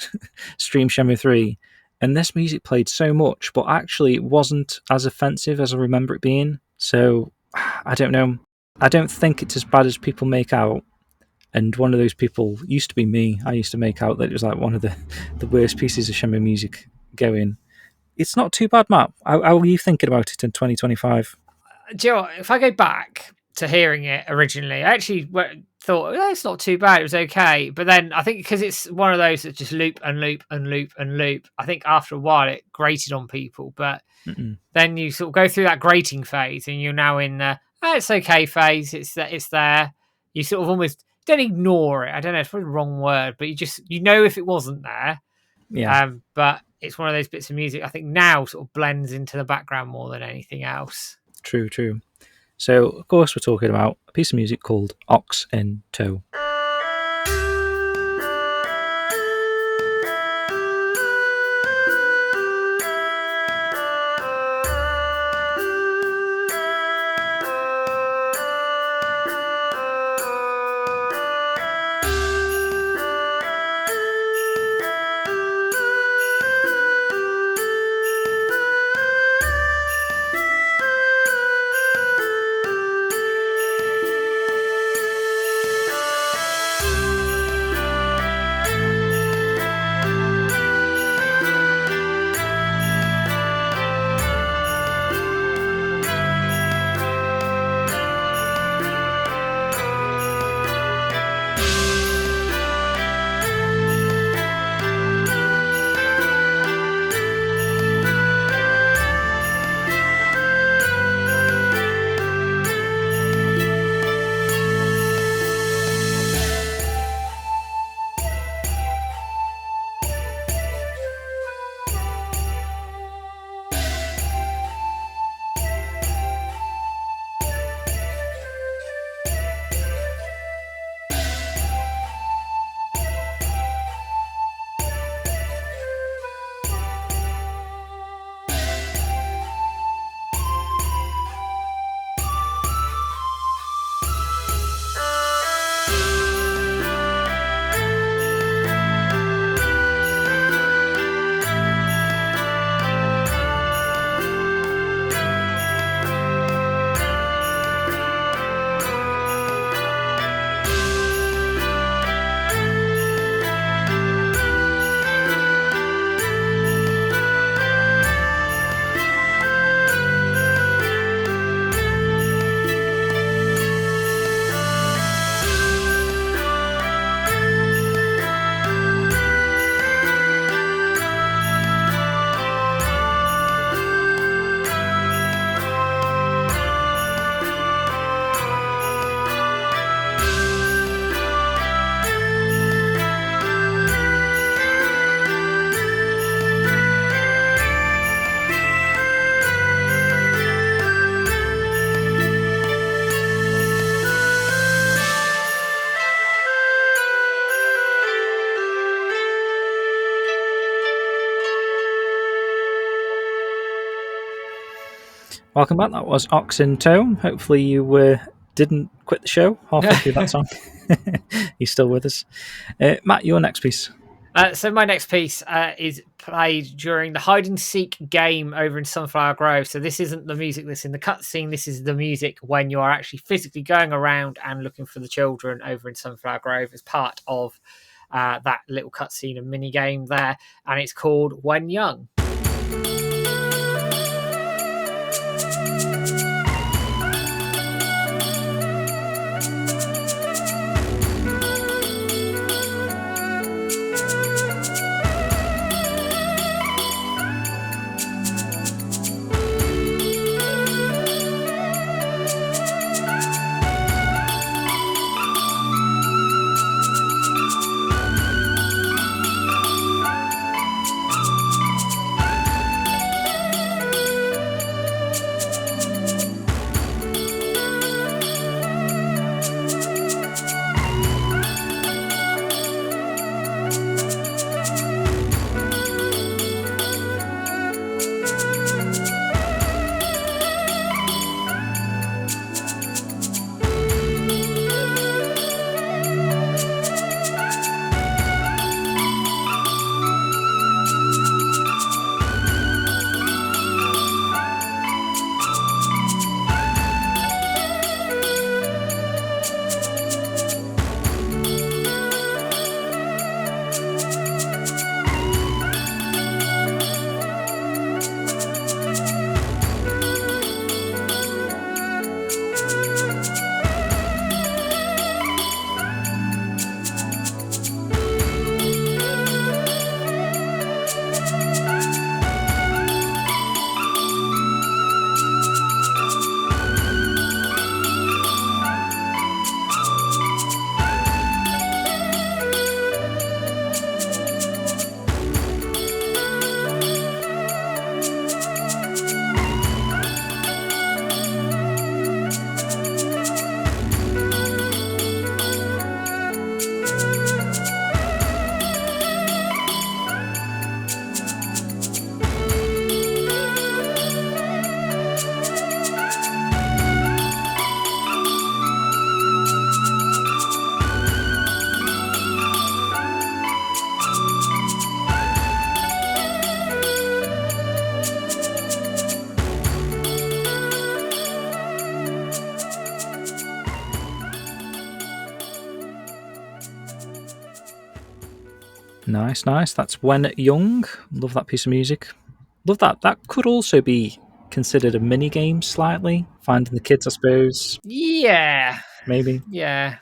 Speaker 1: stream Shenmue 3, and this music played so much, but actually it wasn't as offensive as I remember it being. So I don't know. I don't think it's as bad as people make out. And one of those people used to be me. I used to make out that it was like one of the worst pieces of Shenmue music going. It's not too bad, Matt. How are you thinking about it in 2025?
Speaker 2: Do you know what? If I go back to hearing it originally, I actually thought, it's not too bad. It was okay. But then I think because it's one of those that just loop and loop and loop and loop, I think after a while it grated on people. But then you sort of go through that grating phase and you're now in the, it's okay phase. It's there. You sort of almost don't ignore it. I don't know. It's probably the wrong word, but you know if it wasn't there.
Speaker 1: Yeah.
Speaker 2: But it's one of those bits of music I think now sort of blends into the background more than anything else.
Speaker 1: True. So, of course, we're talking about a piece of music called Ox in Tow. Welcome back. That was Ox in Tone. Hopefully you didn't quit the show halfway through that song. You're still with us. Matt, your next piece.
Speaker 2: So my next piece is played during the hide and seek game over in Sunflower Grove. So this isn't the music that's in the cutscene. This is the music when you are actually physically going around and looking for the children over in Sunflower Grove as part of that little cutscene and mini game there. And it's called When Young.
Speaker 1: Nice. That's When Young. Love that piece of music. Love that. That could also be considered a mini game slightly. Finding the kids, I suppose.
Speaker 2: Yeah.
Speaker 1: Maybe.
Speaker 2: Yeah.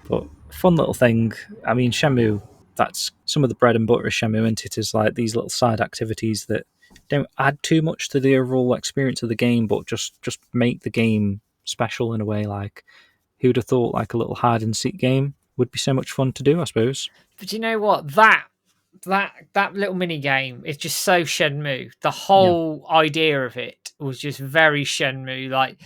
Speaker 1: But fun little thing. I mean, Shenmue, that's some of the bread and butter of Shenmue, isn't it? Is like these little side activities that don't add too much to the overall experience of the game, but just make the game special in a way. Like, who'd have thought like a little hide and seek game would be so much fun to do, I suppose.
Speaker 2: But you know what? That little mini game is just so Shenmue. The whole idea of it was just very Shenmue. Like,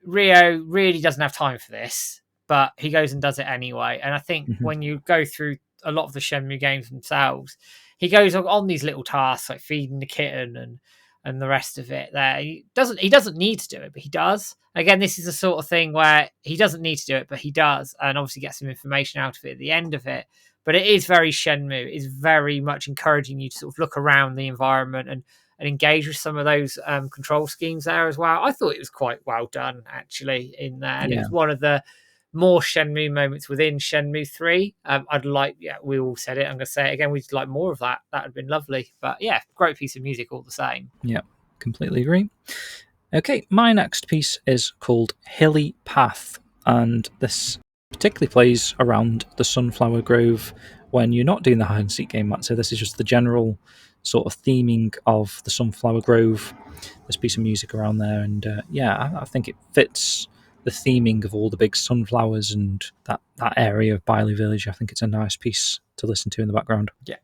Speaker 2: Rio really doesn't have time for this, but he goes and does it anyway. And I think when you go through a lot of the Shenmue games themselves, he goes on these little tasks like feeding the kitten and the rest of it. There, he doesn't need to do it, but he does. Again, this is the sort of thing where he doesn't need to do it, but he does, and obviously get some information out of it at the end of it. But it is very Shenmue. It's very much encouraging you to sort of look around the environment and engage with some of those control schemes there as well. I thought it was quite well done, actually, in there. And it was one of the more Shenmue moments within Shenmue 3. We all said it, I'm going to say it again, we'd like more of that. That would have been lovely. But yeah, great piece of music all the same.
Speaker 1: Yeah, completely agree. Okay, my next piece is called Hilly Path, and this particularly plays around the Sunflower Grove when you're not doing the hide and seek game, Matt. So this is just the general sort of theming of the Sunflower Grove. This piece of music around there, and I think it fits the theming of all the big sunflowers and that area of Bailu Village. I think it's a nice piece to listen to in the background.
Speaker 2: Yeah.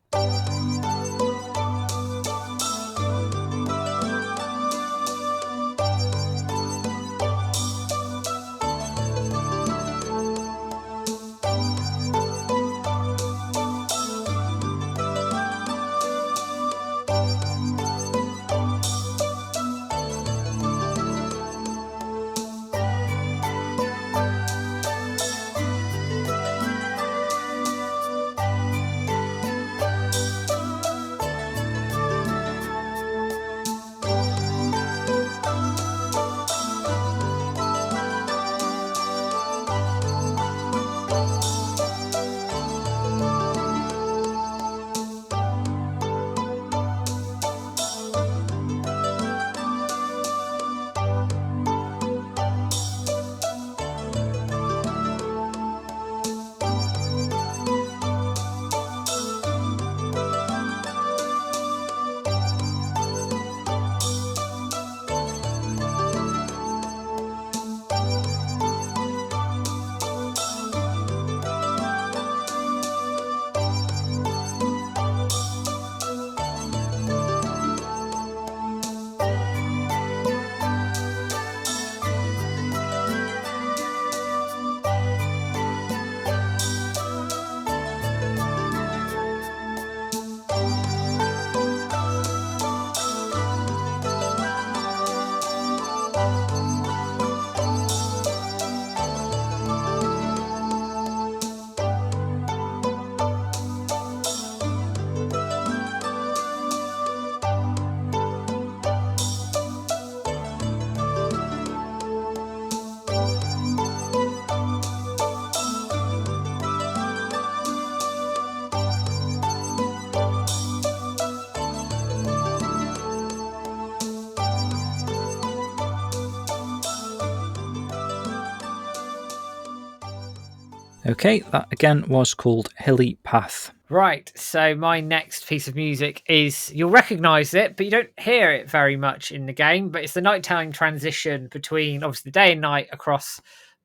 Speaker 1: Okay, that again was called Hilly Path.
Speaker 2: Right, so my next piece of music is, you'll recognise it, but you don't hear it very much in the game, but it's the nighttime transition between, obviously, the day and night across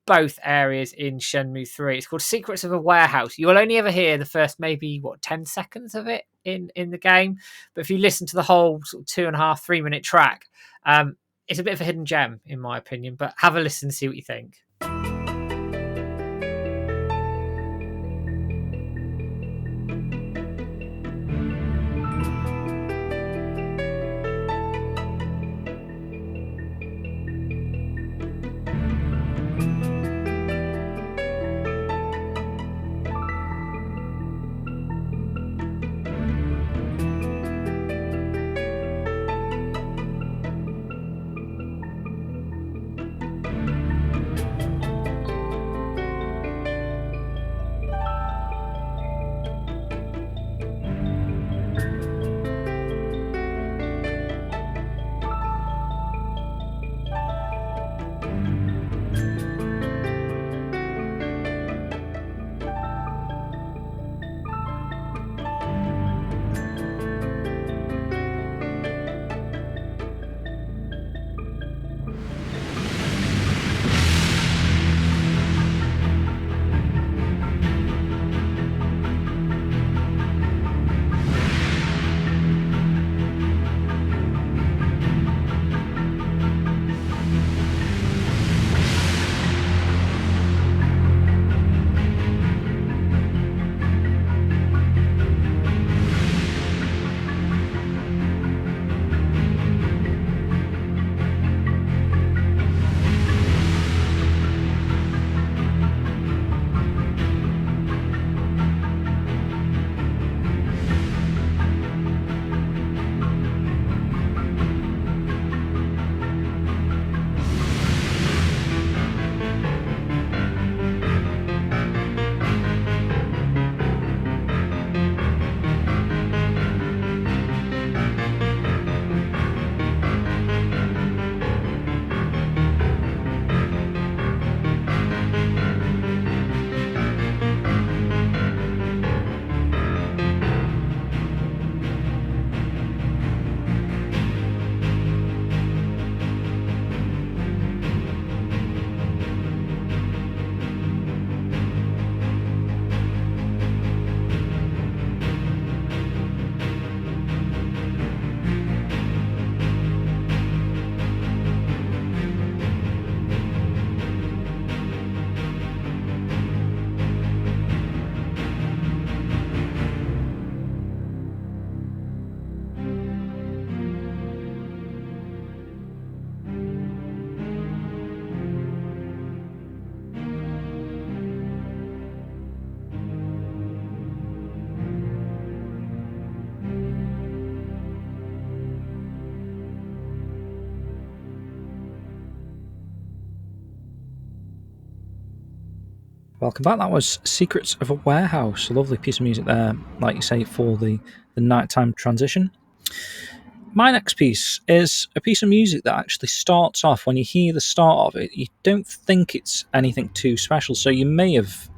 Speaker 2: both areas in Shenmue 3. It's called Secrets of a Warehouse. You'll only ever hear the first maybe, 10 seconds of it in the game, but if you listen to the whole sort of 2.5, 3 minute track, it's a bit of a hidden gem, in my opinion, but have a listen and see what you think.
Speaker 1: Welcome back. That was Secrets of a Warehouse. A lovely piece of music there, like you say, for the nighttime transition. My next piece is a piece of music that actually starts off, when you hear the start of it, you don't think it's anything too special. So you may have,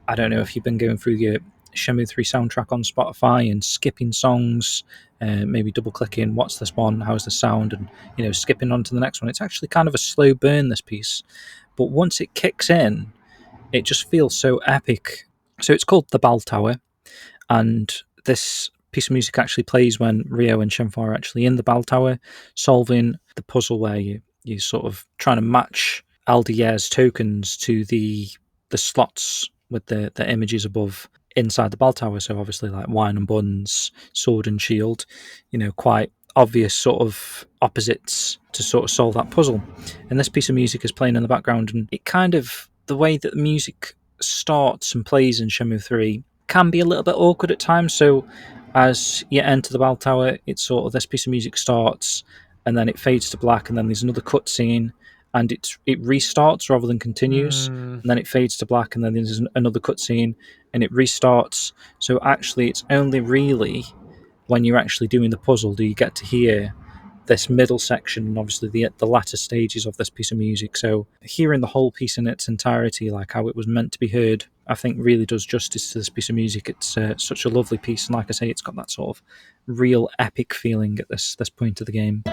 Speaker 1: I don't know if you've been going through your Shenmue 3 soundtrack on Spotify and skipping songs, maybe double clicking, what's this one, how's the sound, and skipping on to the next one. It's actually kind of a slow burn, this piece, but once it kicks in, it just feels so epic. So it's called The Bell Tower, and this piece of music actually plays when Ryo and Shenmue are actually in the Bell Tower, solving the puzzle where you sort of trying to match Aldier's tokens to the slots with the images above inside the Bell Tower. So obviously, like wine and buns, sword and shield, quite obvious sort of opposites to sort of solve that puzzle. And this piece of music is playing in the background, and it kind of, the way that the music starts and plays in Shenmue 3 can be a little bit awkward at times. So as you enter the Bell Tower, it's sort of, this piece of music starts and then it fades to black, and then there's another cutscene and it restarts rather than continues, and then it fades to black, and then there's another cutscene and it restarts. So actually, it's only really when you're actually doing the puzzle do you get to hear this middle section, and obviously the latter stages of this piece of music. So hearing the whole piece in its entirety, like how it was meant to be heard, I think really does justice to this piece of music. It's such a lovely piece, and like I say, it's got that sort of real epic feeling at this point of the game.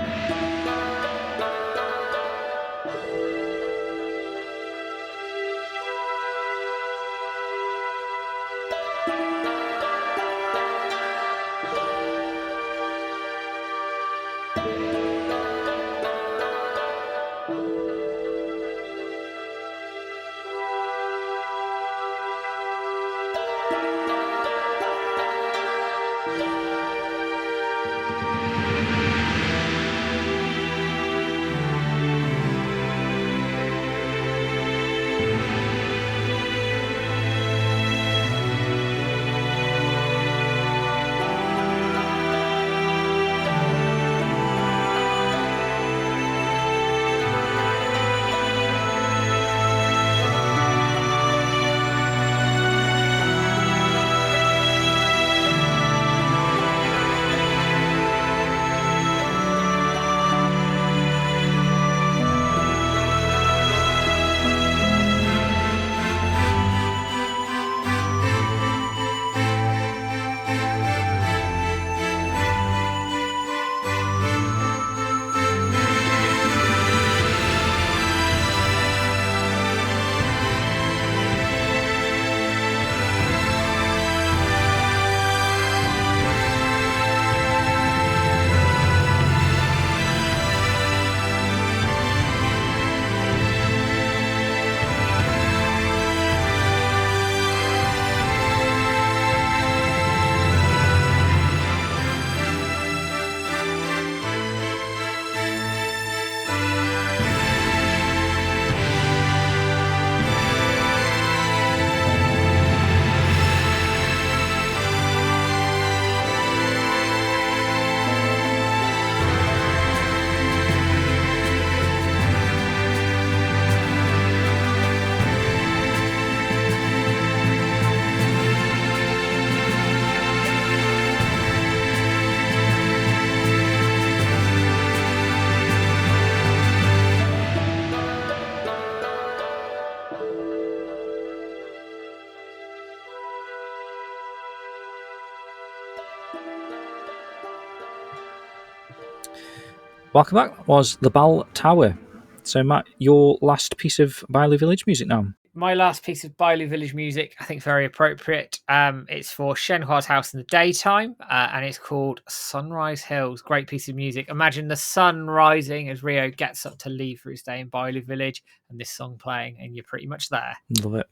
Speaker 1: Welcome back. That was the Bell Tower. So, Matt, your last piece of Bailu Village music now.
Speaker 2: My last piece of Bailu Village music, I think very appropriate. It's for Shenhua's house in the daytime, and it's called Sunrise Hills. Great piece of music. Imagine the sun rising as Rio gets up to leave for his day in Bailu Village, and this song playing, and you're pretty much there.
Speaker 1: Love it.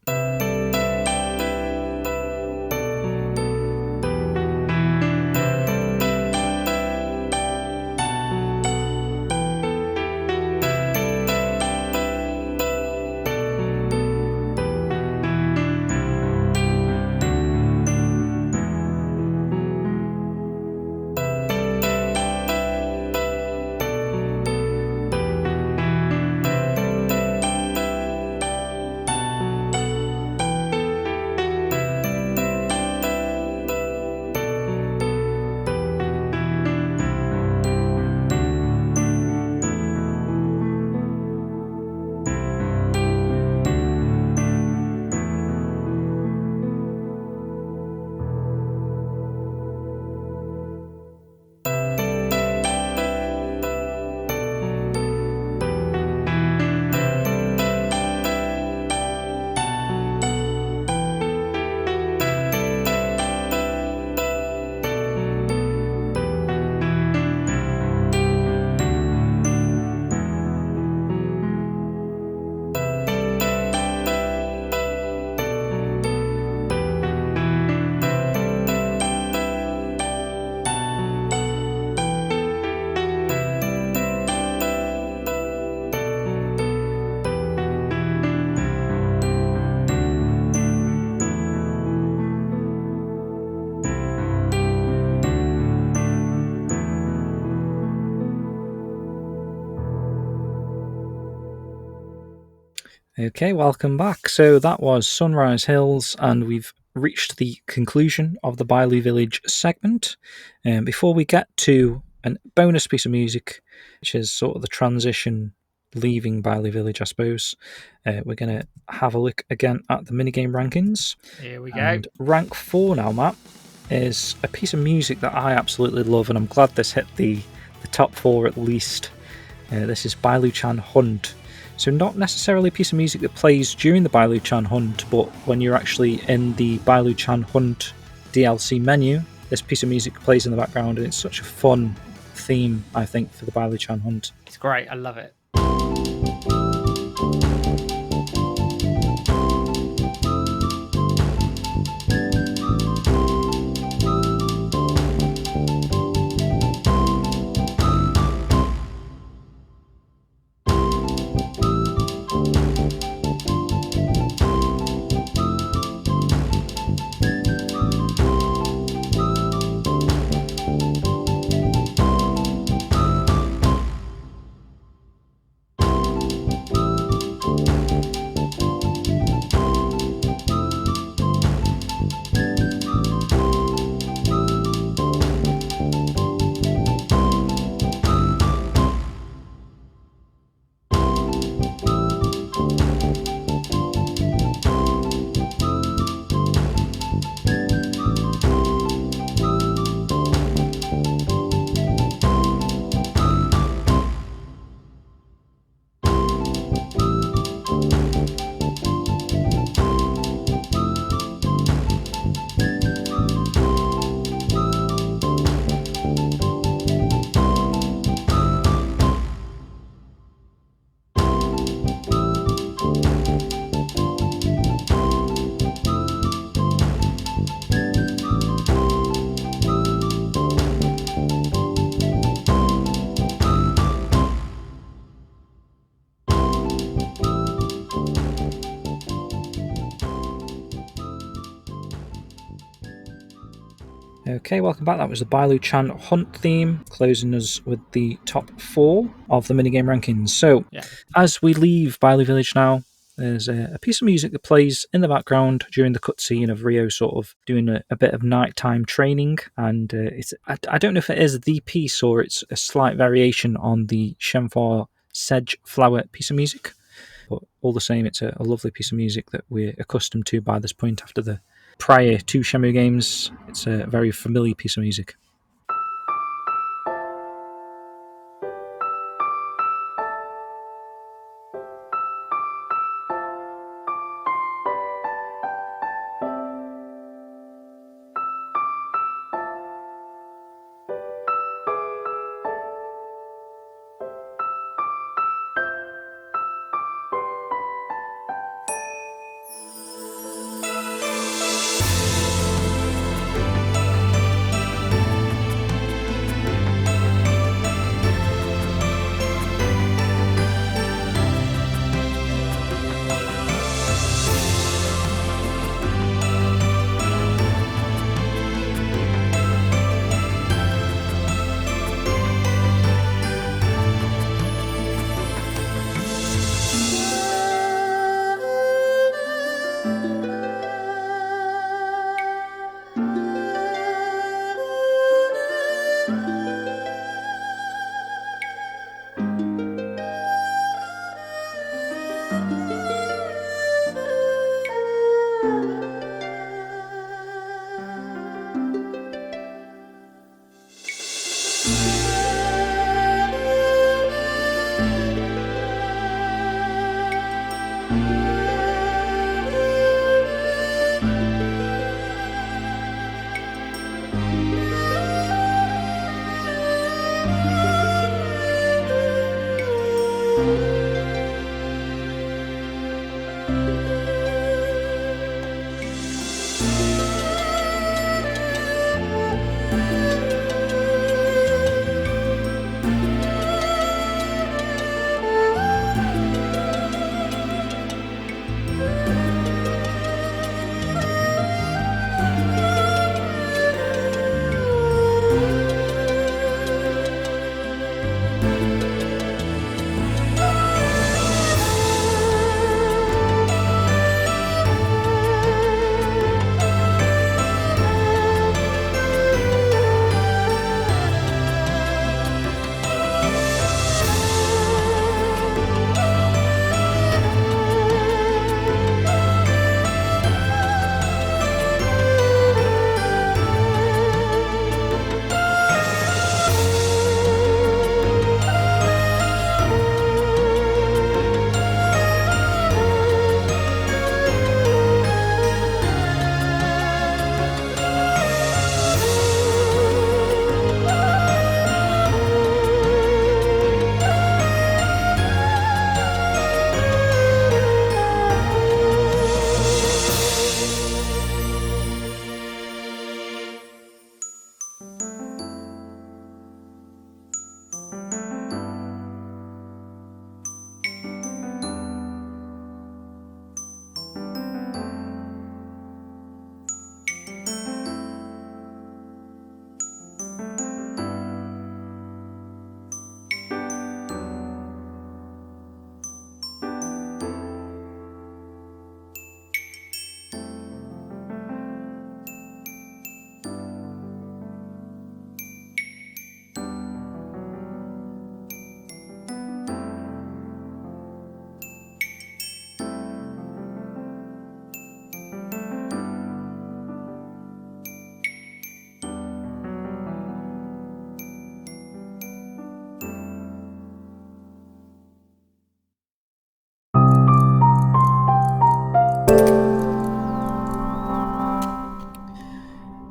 Speaker 1: Okay, welcome back. So that was Sunrise Hills, and we've reached the conclusion of the Bailu Village segment. Before we get to a bonus piece of music, which is sort of the transition leaving Bailu Village, I suppose, we're going to have a look again at the minigame rankings.
Speaker 2: Here we go.
Speaker 1: And rank 4 now, Matt, is a piece of music that I absolutely love, and I'm glad this hit the top 4 at least. This is Bailu-chan Hunt. So not necessarily a piece of music that plays during the Bailu-chan Hunt, but when you're actually in the Bailu-chan Hunt DLC menu, this piece of music plays in the background, and it's such a fun theme, I think, for the Bailu-chan Hunt.
Speaker 2: It's great. I love it.
Speaker 1: Okay, welcome back. That was the Bailu-chan Hunt theme, closing us with the top 4 of the minigame rankings. So, as we leave Bailu Village now, there's a piece of music that plays in the background during the cutscene of Rio sort of doing a bit of nighttime training, and I don't know if it is the piece or it's a slight variation on the Shenmue Sedge Flower piece of music, but all the same, it's a lovely piece of music that we're accustomed to by this point after the prior 2 Shenmue games. It's a very familiar piece of music.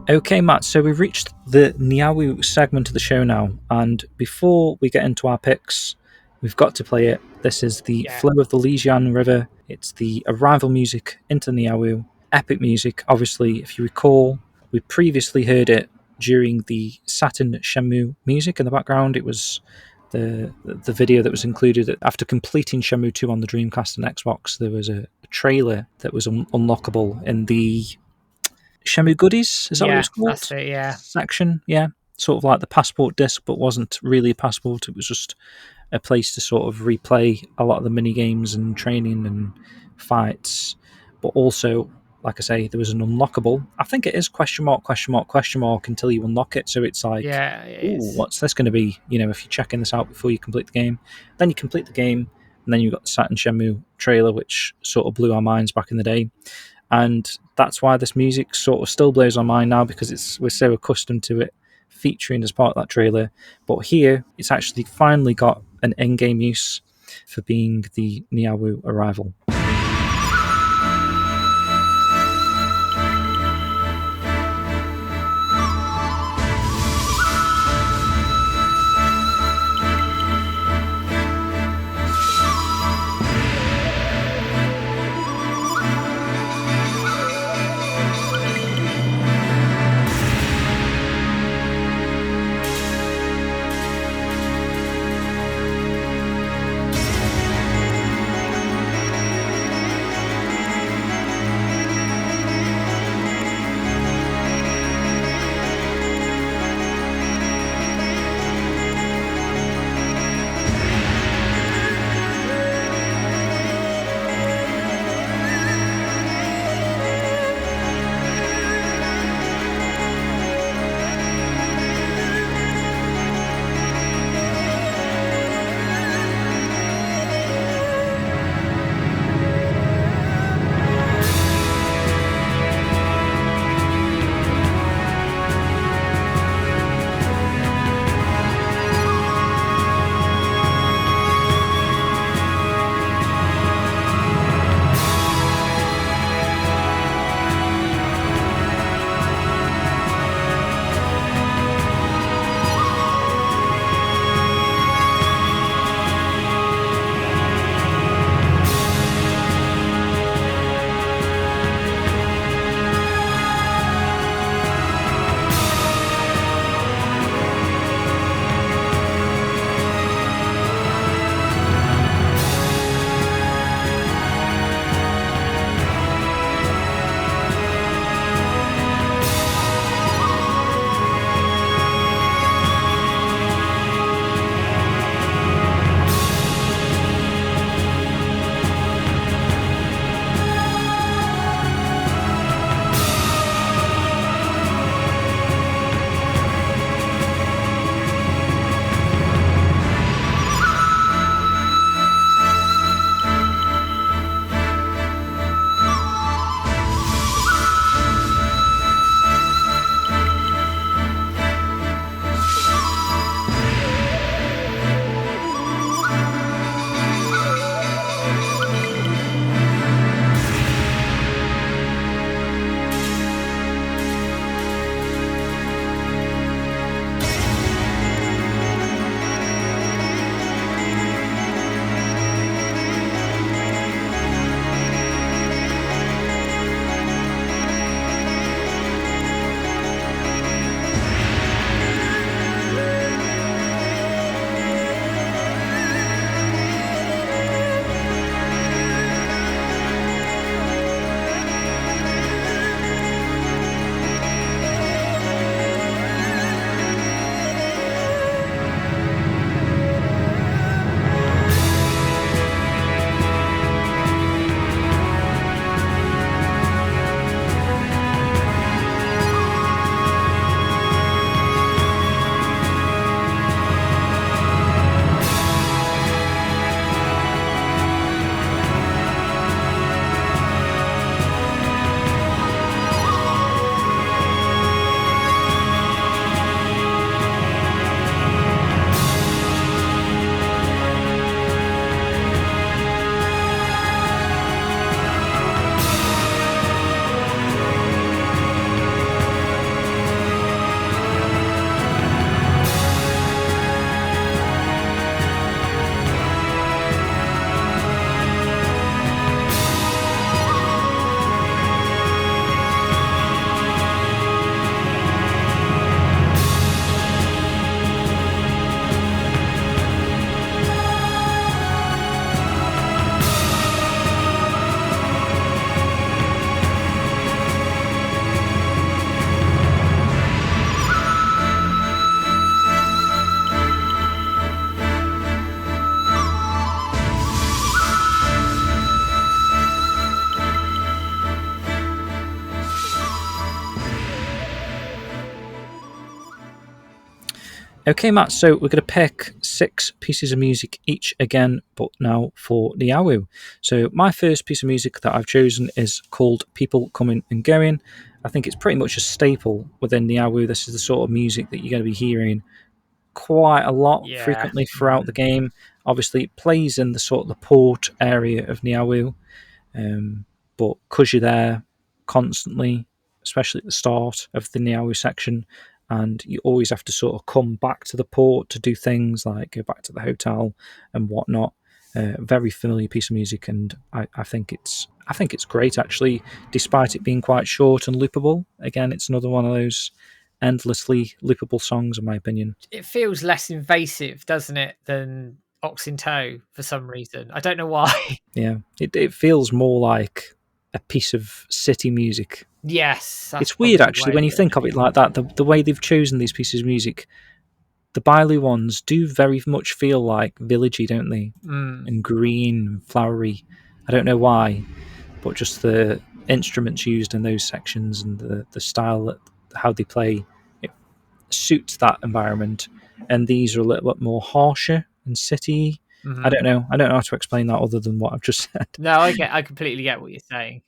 Speaker 1: Okay, Matt, so we've reached the Niaowu segment of the show now, and before we get into our picks, we've got to play it. This is the
Speaker 2: Yeah.
Speaker 1: flow of the Lijian River. It's the arrival music into Niaowu. Epic music, obviously, if you recall, we previously heard it during the Saturn Shenmue music in the background. It was the video that was included after completing Shenmue 2 on the Dreamcast and Xbox. There was a trailer that was unlockable in the Shenmue Goodies, is that what it
Speaker 2: Yeah,
Speaker 1: was called?
Speaker 2: that's it. Yeah.
Speaker 1: Section, yeah. Sort of like the passport disc, but wasn't really a passport. It was just a place to sort of replay a lot of the mini games and training and fights. But also, like I say, there was an unlockable. I think it is question mark, question mark, question mark until you unlock it. So it's like,
Speaker 2: Yeah, it
Speaker 1: ooh,
Speaker 2: is.
Speaker 1: what's this going to be? You know, if you're checking this out before you complete the game, then you complete the game, and then you've got the Saturn Shenmue trailer, which sort of blew our minds back in the day. And that's why this music sort of still blows our mind now, because we're so accustomed to it featuring as part of that trailer. But here, it's actually finally got an in-game use for being the Niaowu arrival. Okay, Matt, so we're going to pick 6 pieces of music each again, but now for Niaowu. So my first piece of music that I've chosen is called People Coming and Going. I think it's pretty much a staple within Niaowu. This is the sort of music that you're going to be hearing quite a lot,
Speaker 2: Yeah.
Speaker 1: frequently throughout the game. Obviously, it plays in the sort of the port area of Niaowu, but because you're there constantly, especially at the start of the Niaowu section, and you always have to sort of come back to the port to do things like go back to the hotel and whatnot. Very familiar piece of music, and I think it's great actually, despite it being quite short and loopable. Again, it's another one of those endlessly loopable songs, in my opinion.
Speaker 2: It feels less invasive, doesn't it, than Ox in Tow for some reason. I don't know why.
Speaker 1: Yeah, it feels more like a piece of city music.
Speaker 2: Yes, that's
Speaker 1: It's weird
Speaker 2: probably the
Speaker 1: actually
Speaker 2: way
Speaker 1: when you
Speaker 2: it
Speaker 1: think of it like that. The way they've chosen these pieces of music, the Bailu ones do very much feel like villagey, don't they? And green, and flowery. I don't know why, but just the instruments used in those sections and the style that how they play, it suits that environment. And these are a little bit more harsher and city. I don't know. I don't know how to explain that other than what I've just said.
Speaker 2: No, I completely get what you're saying.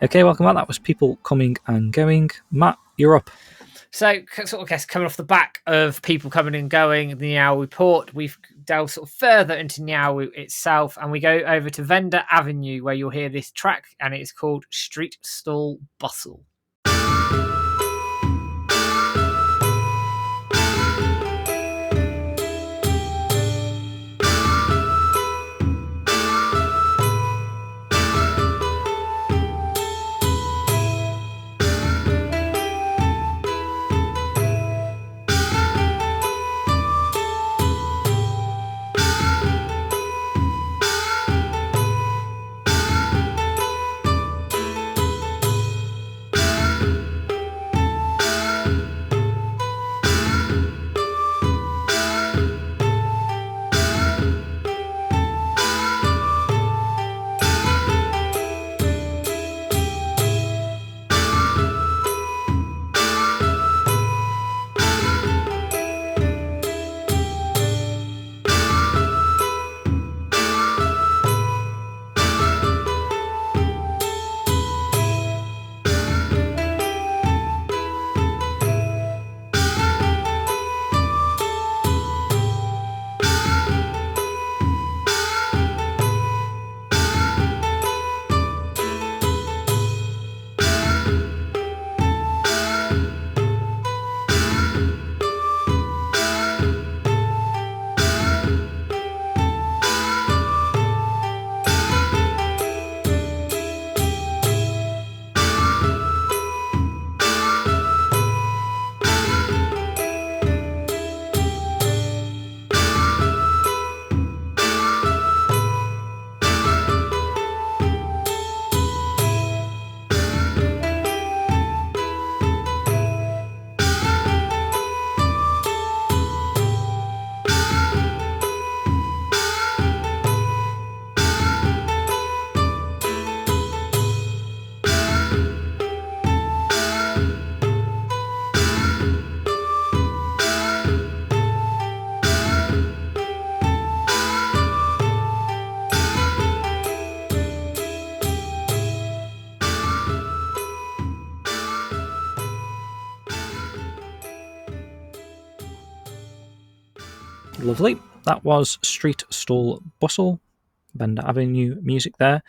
Speaker 1: Okay, welcome back. That was People Coming and Going. Matt, you're up.
Speaker 2: So, sort of, guess coming off the back of People Coming and Going, the Niaowu port, we've delved sort of further into Niaowu itself, and we go over to Venda Avenue, where you'll hear this track, and it's called Street Stall Bustle.
Speaker 1: Lovely. That was Street Stall Bustle, Vendor Avenue music there.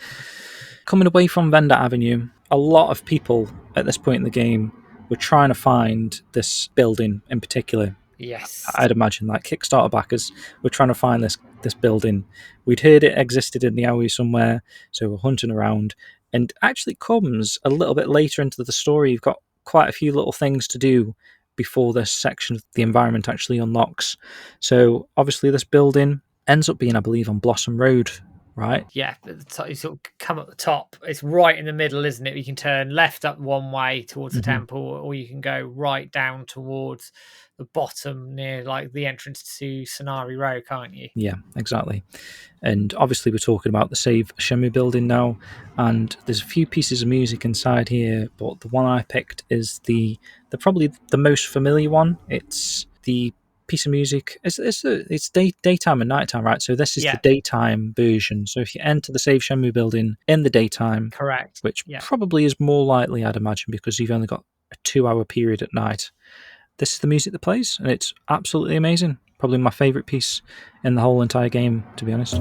Speaker 1: Coming away from Vendor Avenue, a lot of people at this point in the game were trying to find this building in particular.
Speaker 2: Yes.
Speaker 1: I'd imagine like Kickstarter backers were trying to find this building. We'd heard it existed in Niaowu somewhere, so we're hunting around. And actually comes a little bit later into the story. You've got quite a few little things to do before this section of the environment actually unlocks. So obviously this building ends up being, I believe, on Blossom Road, right?
Speaker 2: Yeah, you sort of come at the top. It's right in the middle, isn't it? You can turn left up one way towards the temple, or you can go right down towards the bottom near like the entrance to Sonari Row, can't you?
Speaker 1: Yeah, exactly. And obviously we're talking about the Save Shenmue building now, and there's a few pieces of music inside here, but the one I picked is the probably the most familiar one. It's the piece of music. It's daytime and nighttime, right? So this is the daytime version. So if you enter the Save Shenmue building in the daytime,
Speaker 2: correct,
Speaker 1: which probably is more likely, I'd imagine, because you've only got a 2-hour period at night. This is the music that plays, and it's absolutely amazing. Probably my favourite piece in the whole entire game, to be honest.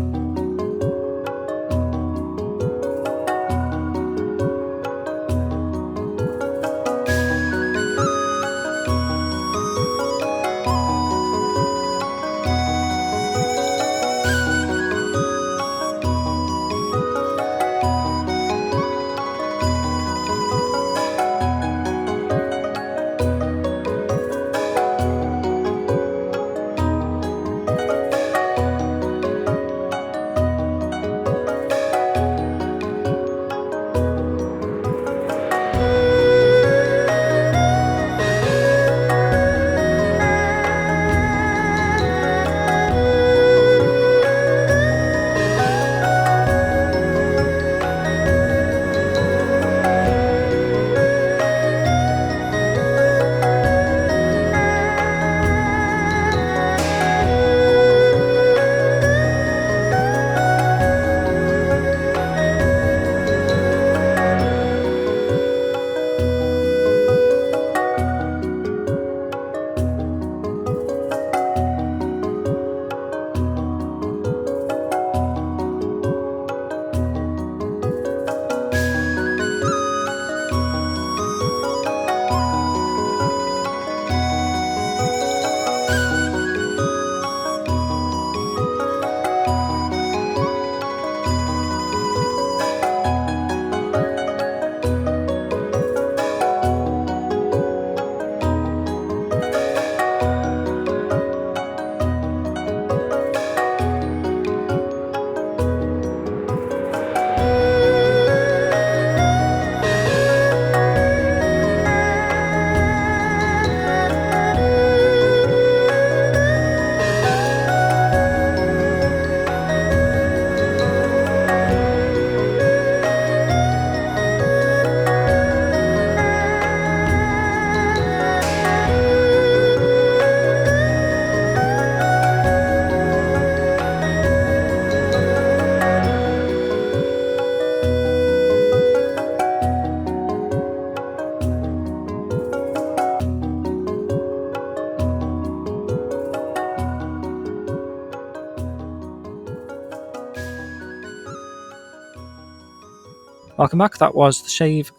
Speaker 1: Welcome back. That was the Save.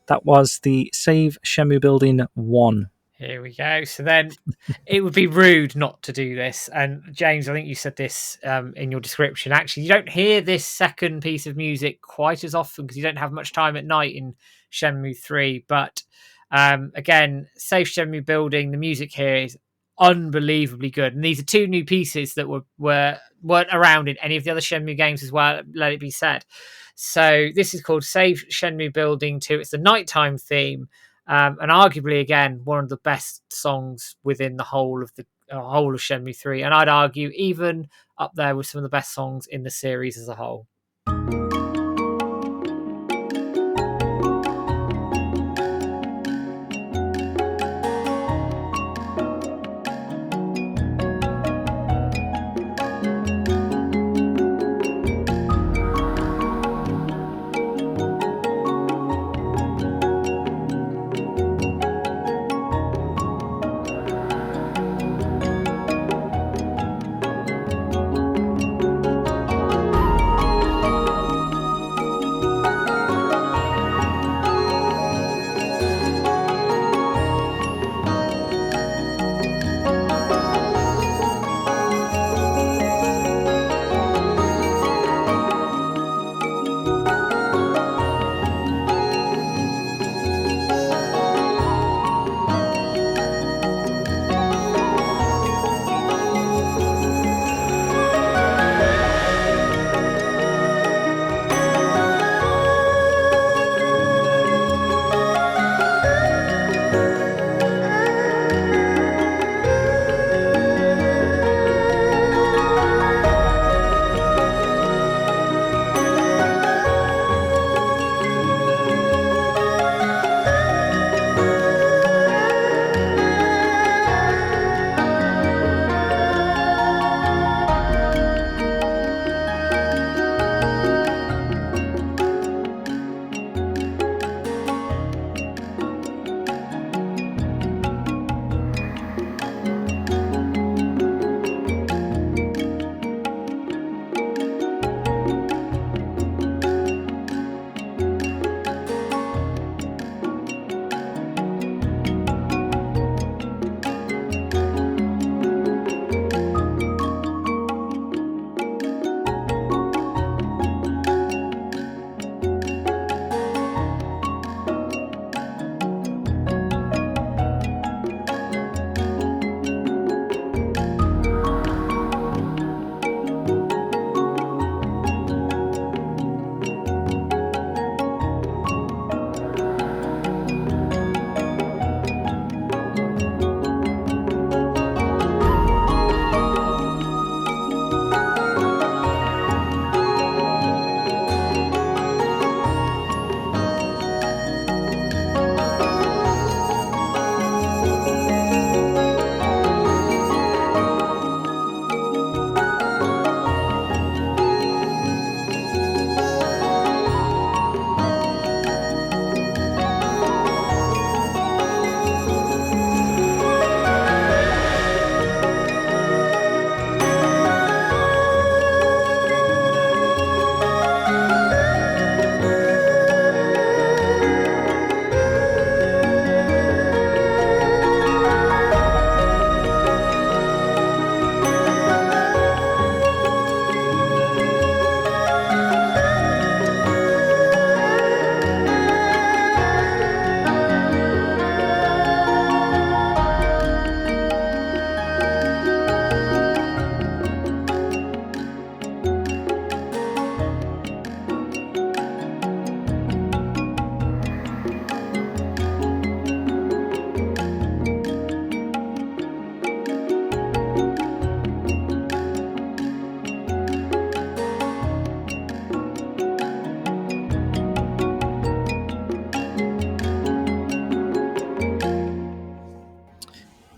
Speaker 1: That was the Save Shenmue Building 1.
Speaker 2: Here we go. So then it would be rude not to do this. And James, I think you said this in your description. Actually, you don't hear this second piece of music quite as often because you don't have much time at night in Shenmue 3. But again, Save Shenmue Building, the music here is unbelievably good. And these are two new pieces that weren't around in any of the other Shenmue games as well, let it be said. So this is called Save Shenmue Building 2. It's the nighttime theme. And arguably, again, one of the best songs within the whole of Shenmue 3, and I'd argue even up there with some of the best songs in the series as a whole.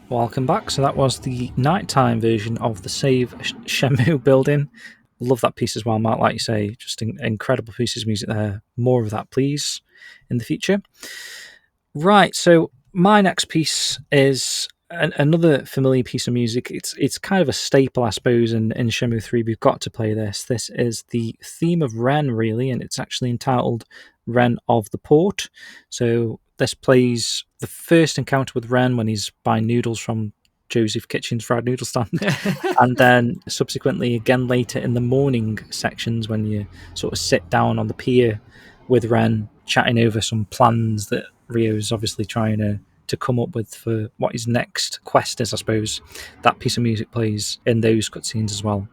Speaker 1: Welcome back. So that was the nighttime version of the Save Shenmue building. Love that piece as well, Mark. Like you say, just incredible pieces of music there. More of that, please, in the future. Right. So my next piece is another familiar piece of music. It's kind of a staple, I suppose, in Shenmue 3. We've got to play this. This is the theme of Ren, really, and it's actually entitled Ren of the Port. So this plays the first encounter with Ren when he's buying noodles from Joseph Kitchen's fried noodle stand, and then subsequently again later in the morning sections when you sort of sit down on the pier with Ren chatting over some plans that Rio's obviously trying to come up with for what his next quest is, I suppose. That piece of music plays in those cutscenes as well.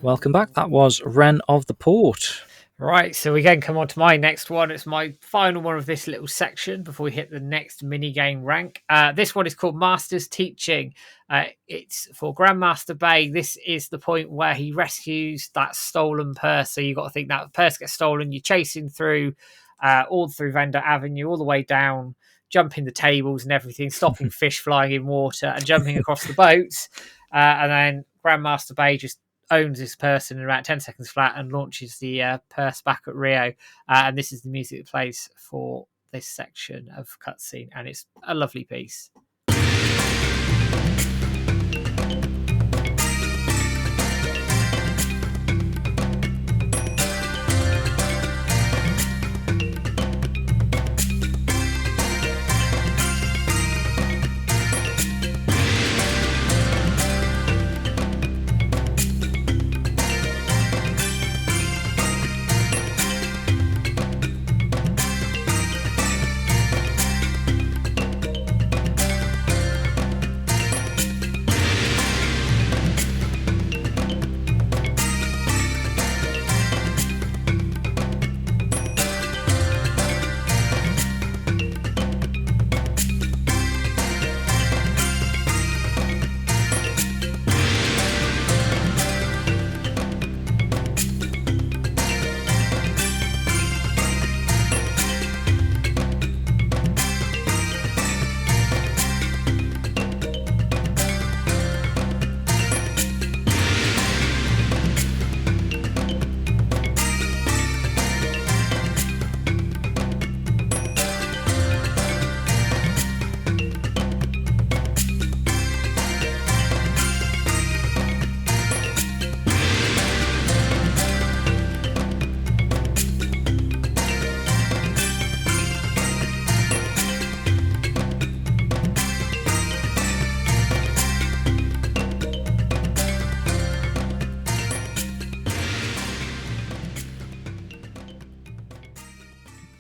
Speaker 1: Welcome back. That was Ren of the Port.
Speaker 2: Right, so we again come on to my next one. It's my final one of this little section before we hit the next mini game rank. This one is called Master's Teaching. It's for Grandmaster Bai. This is the point where he rescues that stolen purse. So you've got to think that purse gets stolen. You're chasing through all through Vendor Avenue, all the way down, jumping the tables and everything, stopping fish flying in water and jumping across the boats. And then Grandmaster Bai just owns this person in about 10 seconds flat and launches the purse back at Rio. And this is the music that plays for this section of cutscene, and it's a lovely piece.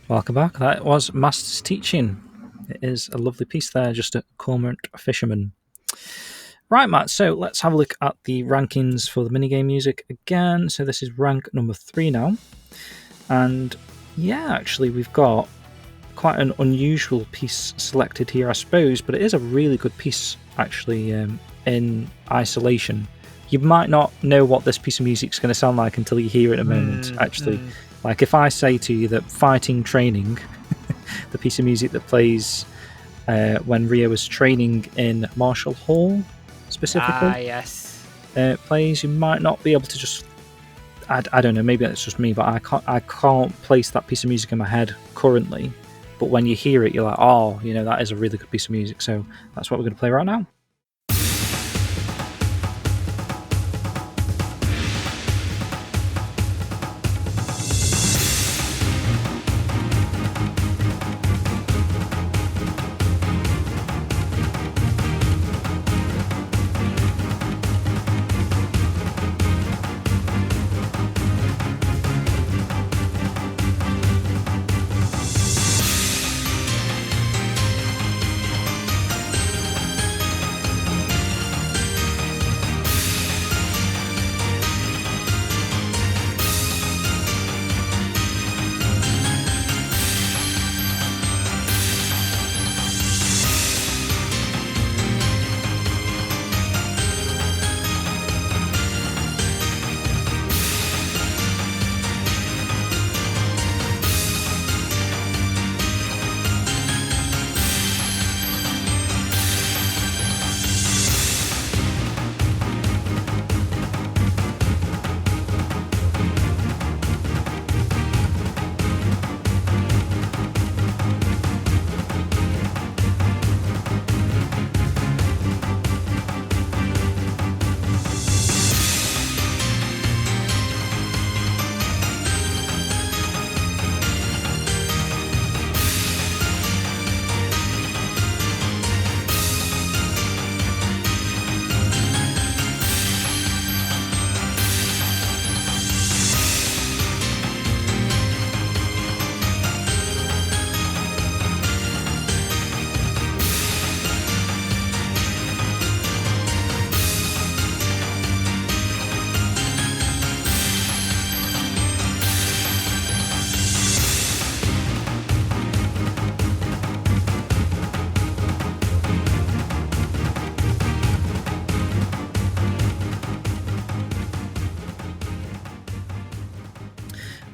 Speaker 1: Welcome back. That was Master's Teaching. It is a lovely piece there, just a cormorant fisherman. Right, Matt, so let's have a look at the rankings for the minigame music again. So this is rank number 3 now. And yeah, actually, we've got quite an unusual piece selected here, I suppose, but it is a really good piece, actually, in isolation. You might not know what this piece of music is going to sound like until you hear it in a moment, actually. Like if I say to you that Fighting Training, the piece of music that plays when Rio is training in Marshall Hall, specifically,
Speaker 2: yes,
Speaker 1: plays, you might not be able to just... I don't know, maybe that's just me, but I can't place that piece of music in my head currently. But when you hear it, you're like, oh, that is a really good piece of music. So that's what we're going to play right now.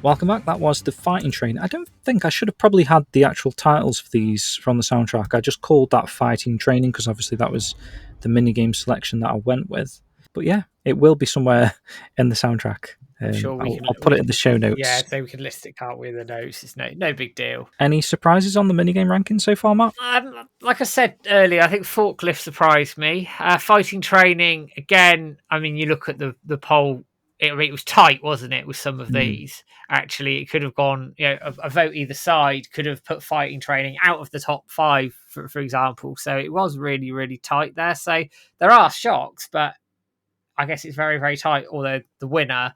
Speaker 1: Welcome back. That was The Fighting Train. I don't think I should have probably had the actual titles for these from the soundtrack. I just called that Fighting Training because obviously that was the minigame selection that I went with. But yeah, it will be somewhere in the soundtrack.
Speaker 2: Sure,
Speaker 1: I'll put it in the show notes.
Speaker 2: Yeah, so we can list it, can't we, in the notes? It's no big deal.
Speaker 1: Any surprises on the minigame ranking so far, Matt?
Speaker 2: Like I said earlier, I think Forklift surprised me. Fighting Training, again, I mean, you look at the poll, it was tight, wasn't it, with some of these? Actually, it could have gone, a vote either side could have put Fighting Training out of the top 5, for example. So it was really, really tight there. So there are shocks, but I guess it's very, very tight, although the winner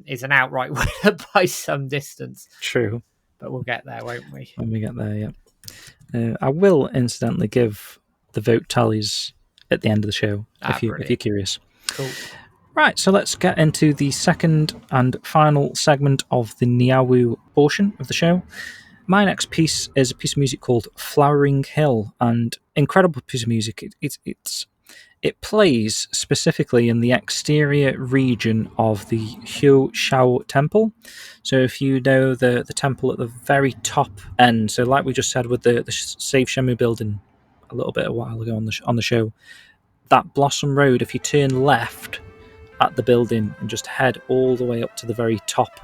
Speaker 2: is an outright winner by some distance.
Speaker 1: True.
Speaker 2: But we'll get there, won't we?
Speaker 1: When we get there, yeah. I will incidentally give the vote tallies at the end of the show, if you're curious.
Speaker 2: Cool.
Speaker 1: Right, so let's get into the second and final segment of the Niaowu portion of the show. My next piece is a piece of music called Flowering Hill, and incredible piece of music. It plays specifically in the exterior region of the Hyo Shao Temple. So if you know the temple at the very top end, so like we just said with the Save Shenmue building a little bit a while ago on the show, that Blossom Road, if you turn left at the building and just head all the way up to the very top,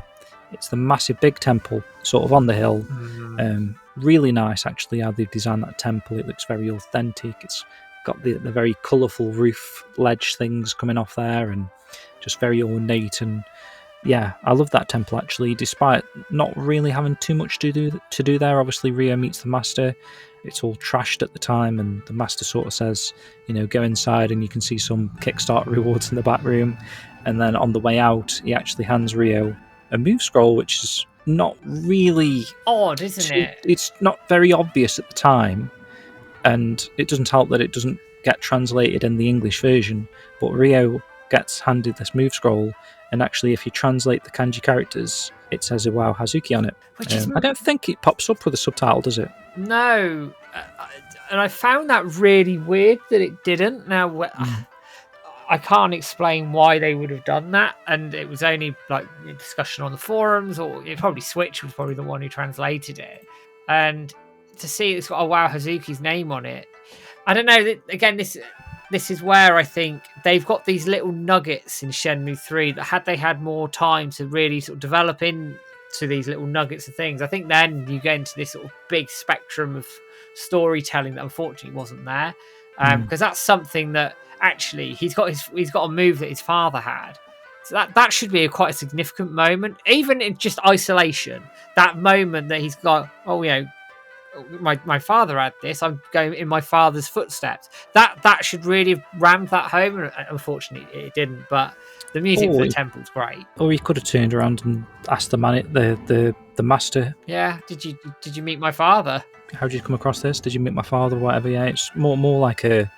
Speaker 1: it's the massive big temple sort of on the hill. Really nice actually how they've designed that temple. It looks very authentic. It's got the very colourful roof ledge things coming off there and just very ornate. And yeah, I love that temple actually, despite not really having too much to do there. Obviously Rio meets the master, it's all trashed at the time, and the master sort of says, go inside and you can see some Kickstarter rewards in the back room. And then on the way out, he actually hands Rio a move scroll, which is not really
Speaker 2: odd, isn't it?
Speaker 1: It's not very obvious at the time, and it doesn't help that it doesn't get translated in the English version. But Ryo gets handed this move scroll, and actually, if you translate the kanji characters, it says Iwao Hazuki on it. I don't think it pops up with a subtitle, does it?
Speaker 2: No, and I found that really weird that it didn't. Now, I can't explain why they would have done that, and it was only like a discussion on the forums, or it probably Switch was probably the one who translated it, and to see it's got Wow Hazuki's name on it, I don't know. Again, this is where I think they've got these little nuggets in Shenmue 3 that had they had more time to really sort of develop into these little nuggets of things, I think then you get into this sort of big spectrum of storytelling that unfortunately wasn't there, because that's something that actually he's got a move that his father had, so that should be quite a significant moment, even in just isolation. That moment that he's got, my father had this, I'm going in my father's footsteps. That should really have rammed that home, and unfortunately it didn't. But the music for the temple's great.
Speaker 1: Or he could have turned around and asked the man, the master.
Speaker 2: Yeah, did you meet my father?
Speaker 1: How did you come across this? Did you meet my father? Whatever. Yeah, it's more like a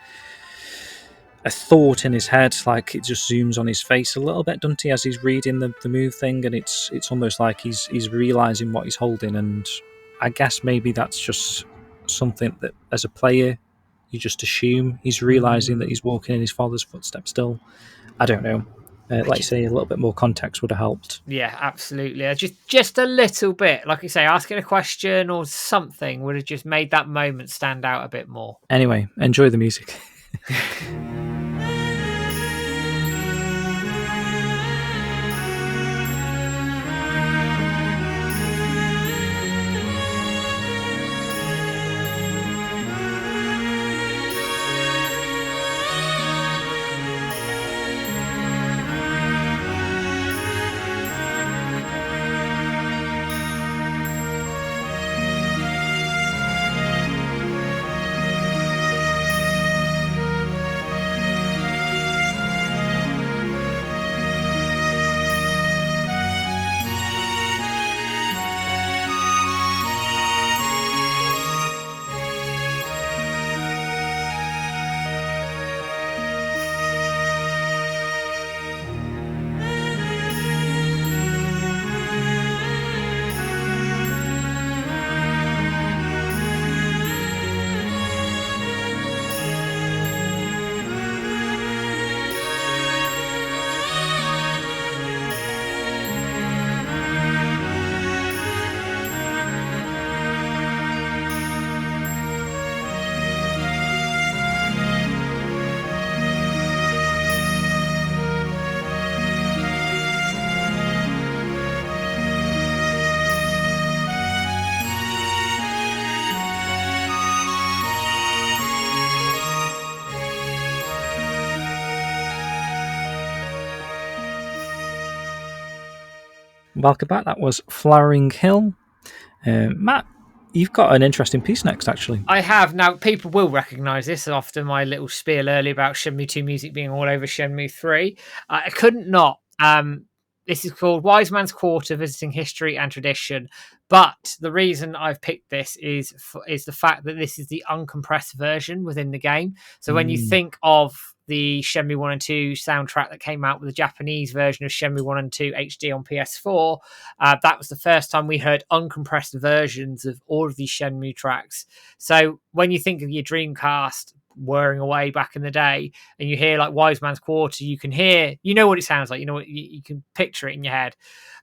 Speaker 1: thought in his head, like it just zooms on his face a little bit, doesn't he, as he's reading the move thing, and it's almost like he's realising what he's holding. And I guess maybe that's just something that as a player you just assume he's realising that he's walking in his father's footsteps still. I don't know. Like you say, a little bit more context would have helped.
Speaker 2: Yeah, absolutely. Just a little bit, like you say, asking a question or something would have just made that moment stand out a bit more.
Speaker 1: Anyway, enjoy the music. Welcome back. That was Flowering Hill. Matt, you've got an interesting piece next, actually.
Speaker 2: I have. Now, people will recognise this after my little spiel earlier about Shenmue 2 music being all over Shenmue 3. I couldn't not. This is called Wise Man's Quarter, Visiting History and Tradition. But the reason I've picked this is the fact that this is the uncompressed version within the game. So when you think of the Shenmue 1 and 2 soundtrack that came out with the Japanese version of Shenmue 1 and 2 HD on PS4, that was the first time we heard uncompressed versions of all of these Shenmue tracks. So when you think of your Dreamcast whirring away back in the day, and you hear like Wise Man's Quarter, you can hear, you know what it sounds like, you can picture it in your head.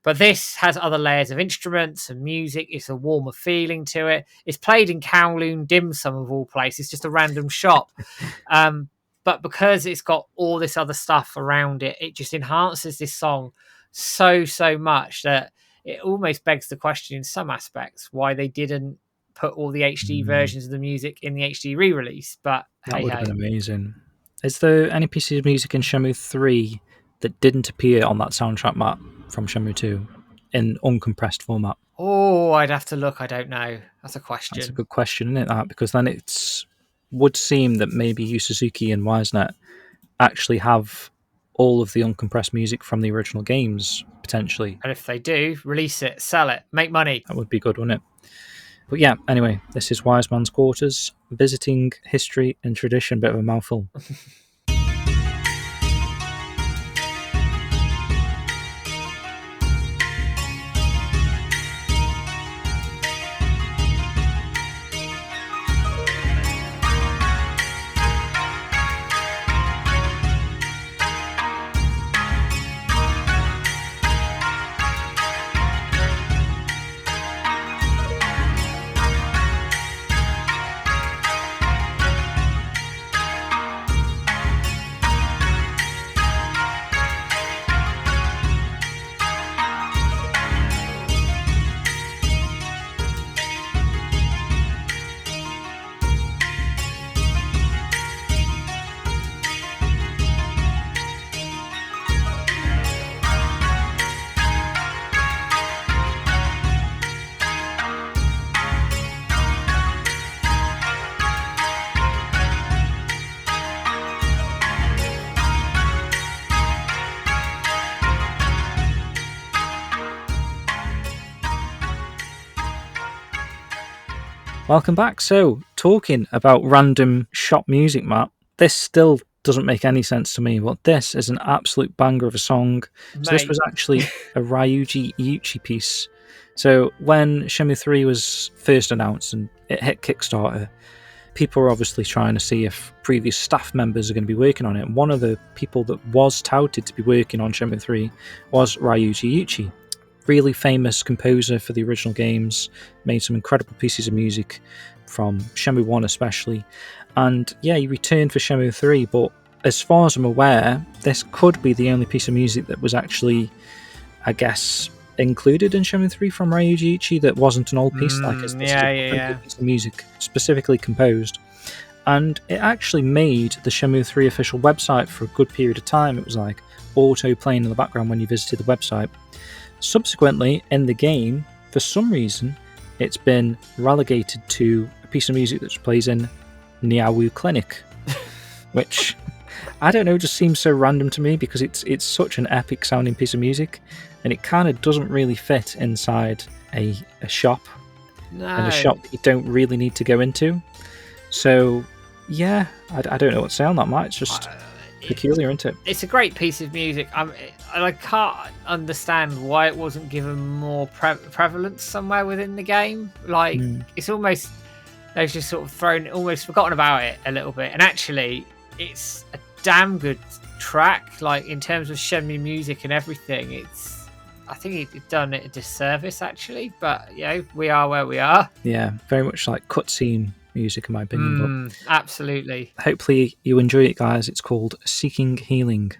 Speaker 2: But this has other layers of instruments and music. It's a warmer feeling to it. It's played in Kowloon Dim Sum of all places. It's just a random shop. But because it's got all this other stuff around it, it just enhances this song so much that it almost begs the question in some aspects why they didn't put all the HD versions of the music in the HD re-release. But
Speaker 1: that would have been amazing. Is there any piece of music in Shenmue 3 that didn't appear on that soundtrack map from Shenmue 2 in uncompressed format?
Speaker 2: Oh, I'd have to look. I don't know. That's a question.
Speaker 1: That's a good question, isn't it? That, because then it would seem that maybe Yu Suzuki and WiseNet actually have all of the uncompressed music from the original games, potentially.
Speaker 2: And if they do, release it, sell it, make money.
Speaker 1: That would be good, wouldn't it? But yeah, anyway, this is Wise Man's Quarters, visiting history and tradition, bit of a mouthful. Welcome back. So, talking about random shop music, Matt, this still doesn't make any sense to me, but this is an absolute banger of a song.
Speaker 2: Mate.
Speaker 1: So this was actually a Ryuji Iuchi piece. So when Shenmue 3 was first announced and it hit Kickstarter, people were obviously trying to see if previous staff members are going to be working on it. And one of the people that was touted to be working on Shenmue 3 was Ryuji Iuchi. Really famous composer for the original games, made some incredible pieces of music from Shenmue 1 especially. And yeah, he returned for Shenmue 3, but as far as I'm aware, this could be the only piece of music that was actually, I guess, included in Shenmue 3 from Ryuji Iuchi that wasn't an old piece. This is a piece of music specifically composed. And it actually made the Shenmue 3 official website for a good period of time. It was like auto-playing in the background when you visited the website. Subsequently, in the game, for some reason, it's been relegated to a piece of music that plays in Niaowu Clinic, which, I don't know, just seems so random to me because it's such an epic sounding piece of music, and it kind of doesn't really fit inside a shop, and a shop that you don't really need to go into. So, yeah, I don't know what to say on that, Matt. It's just peculiar, isn't it?
Speaker 2: It's a great piece of music. I can't understand why it wasn't given more prevalence somewhere within the game. It's almost, they've just sort of almost forgotten about it a little bit. And actually, it's a damn good track. Like, in terms of Shenmue music and everything, I think it's done it a disservice, actually. But, we are where we are.
Speaker 1: Yeah, very much like cutscene music, in my opinion.
Speaker 2: But absolutely.
Speaker 1: Hopefully you enjoy it, guys. It's called Seeking Healing.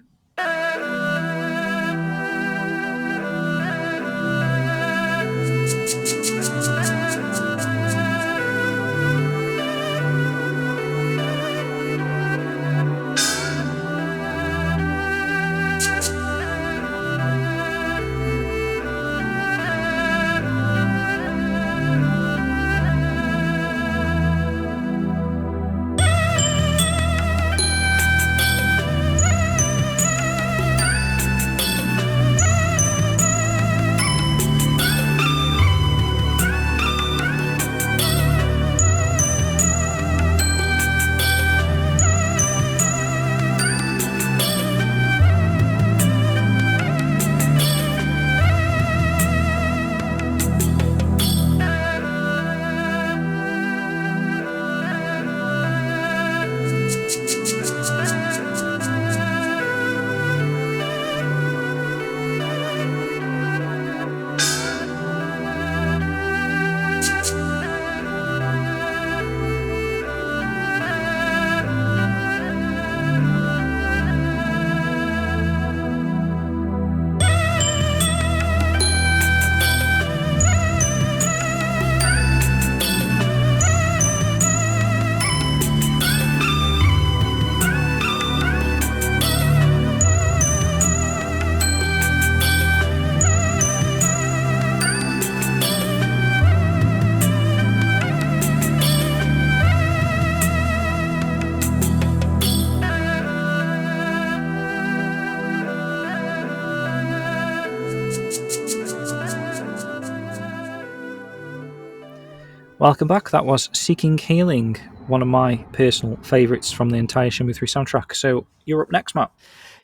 Speaker 1: Welcome back. That was Seeking Healing, one of my personal favourites from the entire Shenmue 3 soundtrack. So you're up next, Matt.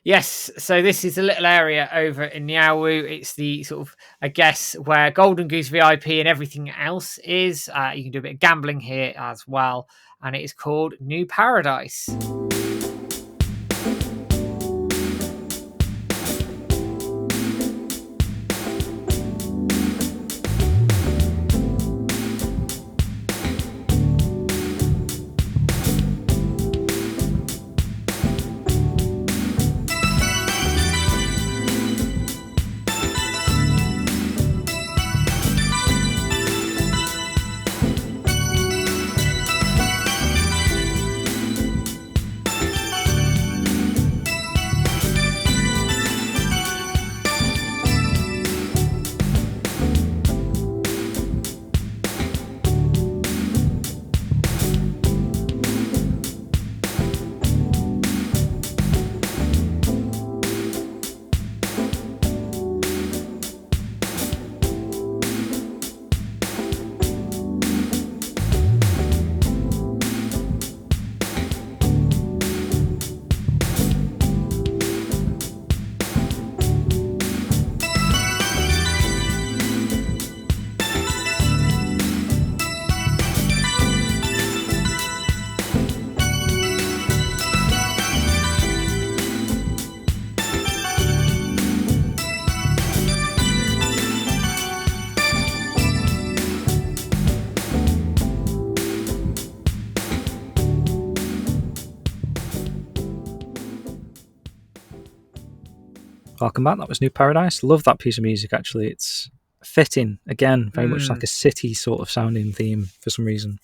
Speaker 2: Yes, so this is a little area over in Niaowu. It's the sort of, I guess, where Golden Goose VIP and everything else is. You can do a bit of gambling here as well. And it is called New Paradise.
Speaker 1: Welcome back. That was New Paradise. Love that piece of music, actually. It's fitting, again, very much like a city sort of sounding theme for some reason.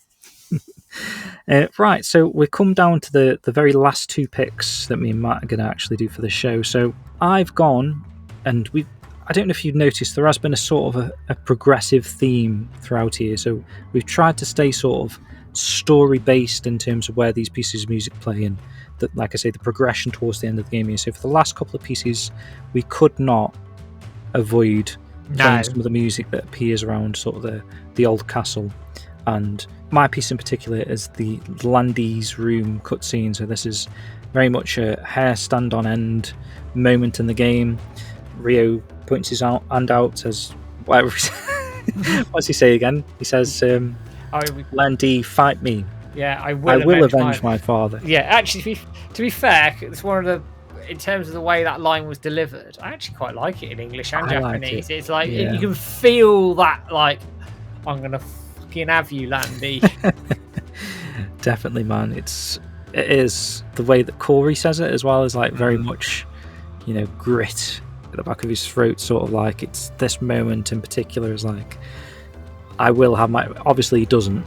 Speaker 1: Right, so we come down to the very last two picks that me and Matt are going to actually do for the show. So I've gone, and I don't know if you've noticed, there has been a sort of a progressive theme throughout here. So we've tried to stay sort of story-based in terms of where these pieces of music play, and like I say, the progression towards the end of the game here. So for the last couple of pieces, we could not avoid playing some of the music that appears around sort of the old castle. And my piece in particular is the Landy's room cutscene. So this is very much a hair stand on end moment in the game. Rio points his hand out, says, whatever he says. What's he say again? He says, Landy, fight me.
Speaker 2: Yeah, I
Speaker 1: will avenge my father.
Speaker 2: Yeah, actually, to be fair, it's one of the, in terms of the way that line was delivered, I actually quite like it in English and Japanese. It's like, you can feel that, like, I'm going to fucking have you, Landy.
Speaker 1: Definitely, man. It is the way that Corey says it as well, is like very much, grit at the back of his throat, sort of like, it's this moment in particular is like, I will have my... Obviously, he doesn't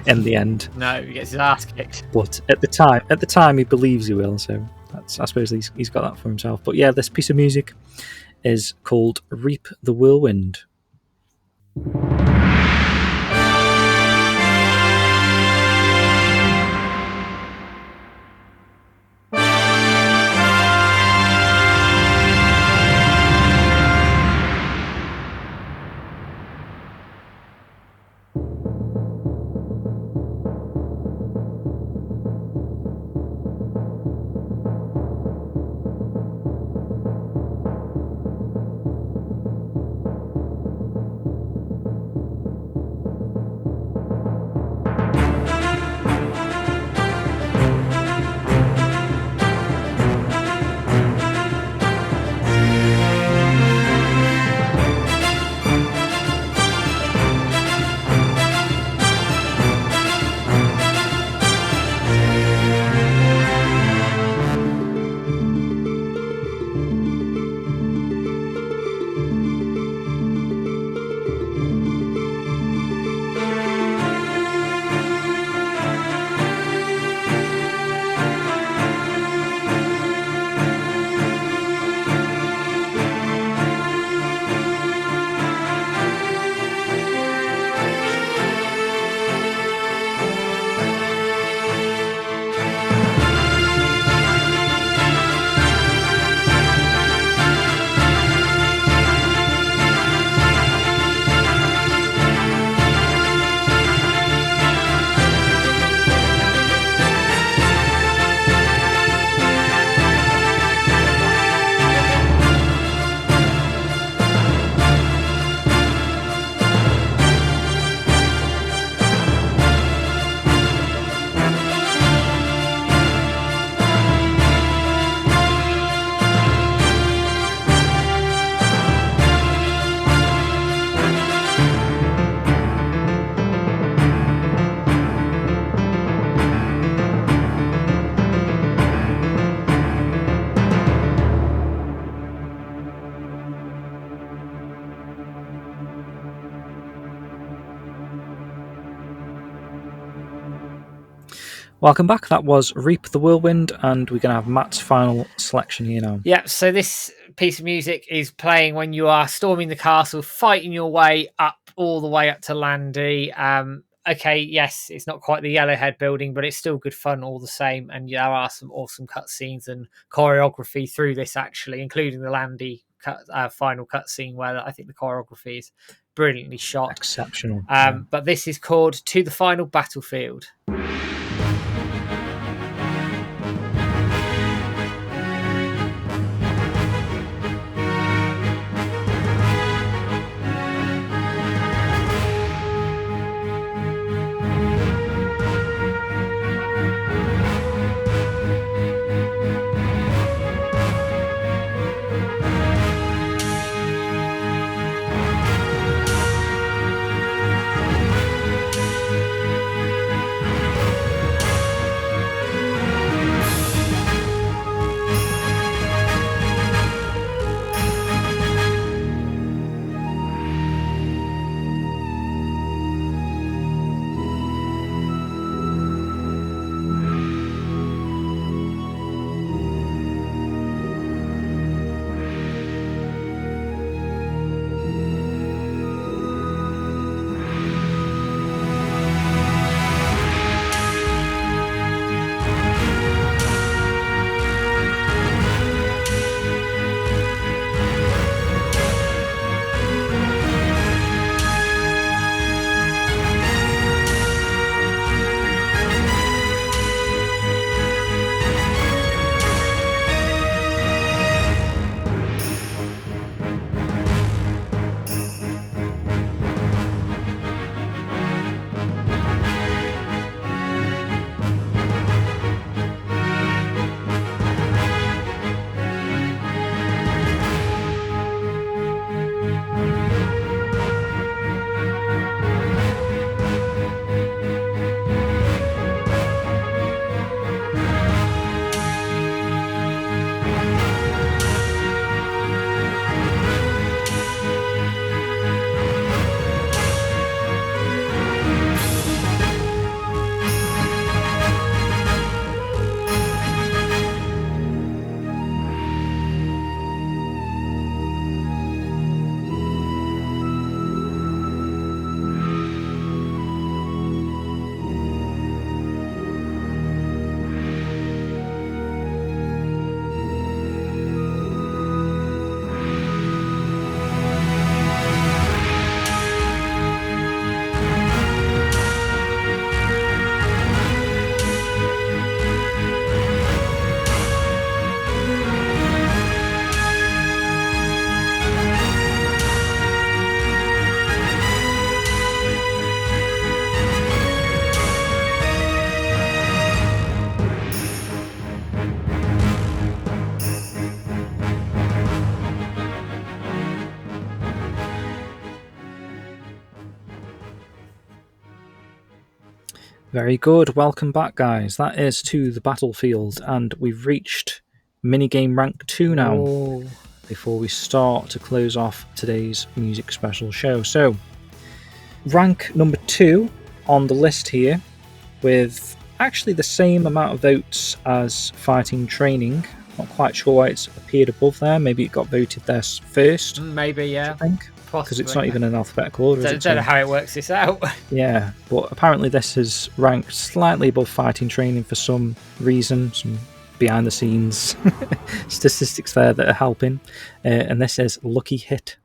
Speaker 1: in the end.
Speaker 2: No, he gets his ass kicked.
Speaker 1: But at the time, he believes he will. So I suppose he's got that for himself. But yeah, this piece of music is called "Reap the Whirlwind." Welcome back. That was Reap the Whirlwind, and we're going to have Matt's final selection here now.
Speaker 2: Yeah, so this piece of music is playing when you are storming the castle, fighting your way up, all the way up to Landy. Okay, yes, it's not quite the Yellowhead building, but it's still good fun all the same. And there are some awesome cutscenes and choreography through this, actually, including the Landy final cutscene, where I think the choreography is brilliantly shot.
Speaker 1: Exceptional.
Speaker 2: But this is called To the Final Battlefield.
Speaker 1: Very good. Welcome back, guys. That is To the Battlefield, and we've reached minigame rank 2 now.
Speaker 2: Ooh.
Speaker 1: Before we start to close off today's music special show. So, rank number 2 on the list here, with actually the same amount of votes as Fighting Training. Not quite sure why it's appeared above there. Maybe it got voted there first.
Speaker 2: Maybe, yeah.
Speaker 1: I think. Because it's not even in alphabetical order.
Speaker 2: I don't know how it works this out.
Speaker 1: Yeah, but apparently this is ranked slightly above Fighting Training for some reason, some behind the scenes statistics there that are helping. And this is Lucky Hit.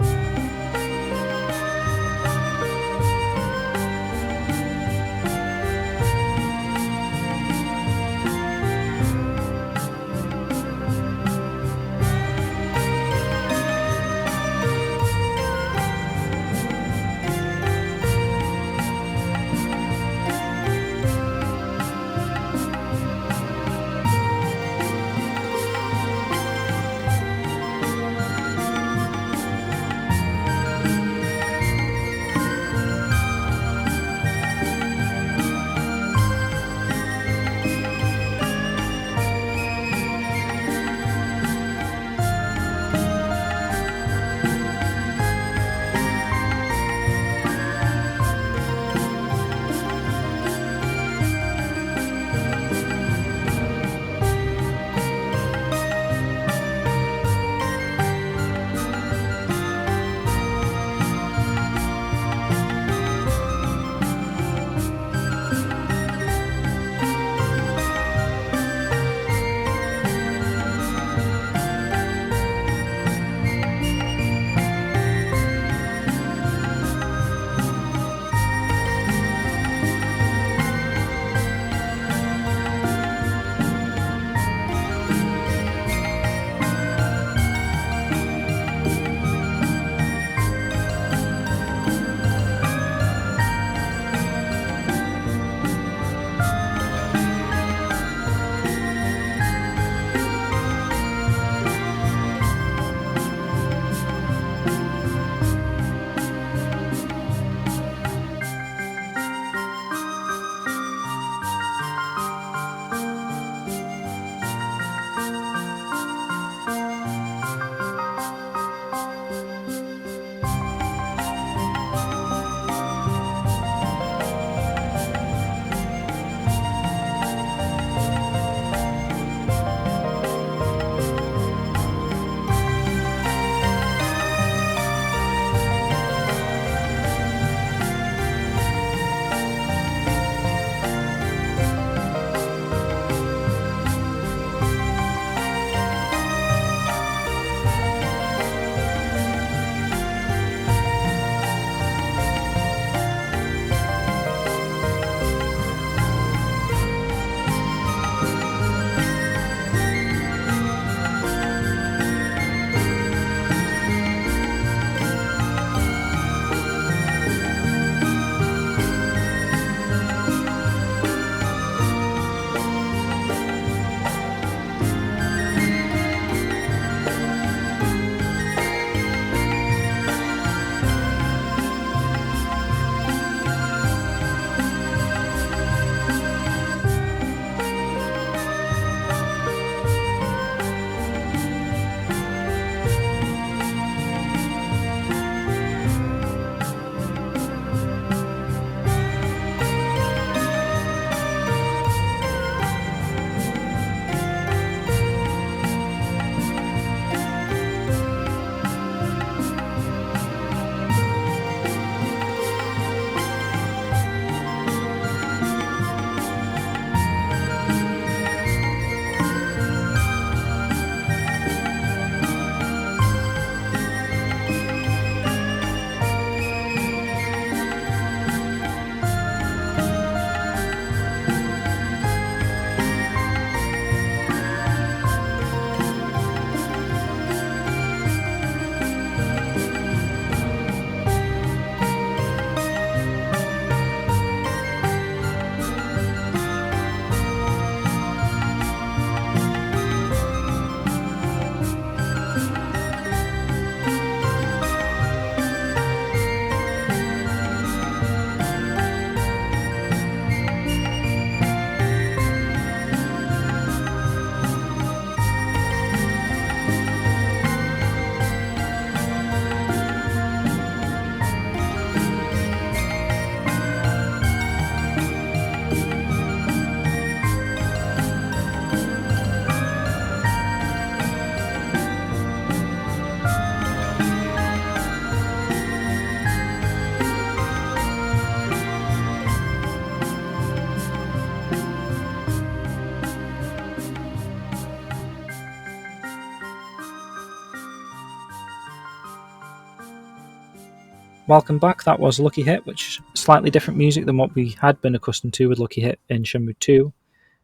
Speaker 1: Welcome Back, that was Lucky Hit, which is slightly different music than what we had been accustomed to with Lucky Hit in Shenmue 2.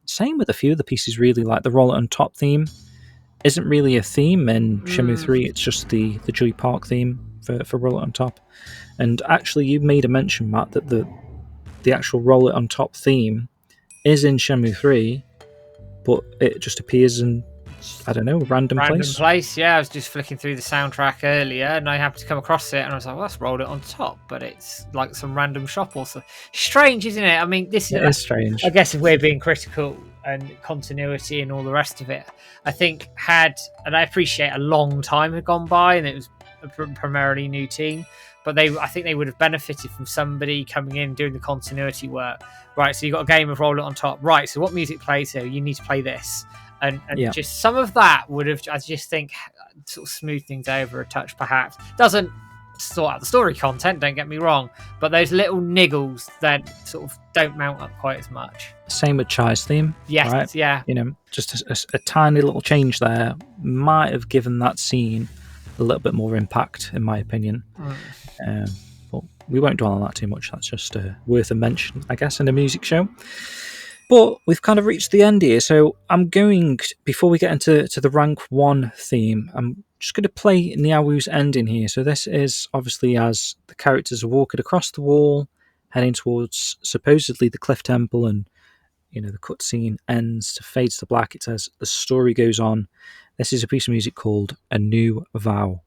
Speaker 1: Same with a few of the pieces, really, like the Roll It On Top theme isn't really a theme in Shenmue 3, it's just the Joy Park theme for Roll It On Top. And actually, you made a mention, Matt, that the actual Roll It On Top theme is in Shenmue 3, but it just appears in, I don't know, random place.
Speaker 2: Yeah, I was just flicking through the soundtrack earlier and I happened to come across it and I was like, well, let's roll it on top, but it's like some random shop also. Strange, isn't it? I mean, this
Speaker 1: is strange.
Speaker 2: I guess if we're being critical and continuity and all the rest of it, I think and I appreciate a long time had gone by and it was a primarily new team, but I think they would have benefited from somebody coming in doing the continuity work. Right, so you got a game of Roll It On Top. Right, so what music plays here? You need to play this. And just some of that would have, I just think, sort of smooth things over a touch, perhaps. Doesn't sort out the story content, don't get me wrong, but those little niggles that sort of don't mount up quite as much.
Speaker 1: Same with Chai's theme.
Speaker 2: Yes,
Speaker 1: right?
Speaker 2: Yeah.
Speaker 1: You know, just a tiny little change there might have given that scene a little bit more impact, in my opinion. But we won't dwell on that too much. That's just worth a mention, I guess, in a music show. But we've kind of reached the end here, so I'm going, before we get into the rank 1 theme, I'm just going to play Niaowu's ending here. So this is obviously as the characters are walking across the wall, heading towards supposedly the Cliff Temple, and you know the cutscene ends, fades to black. It says the story goes on. This is a piece of music called A New Vow.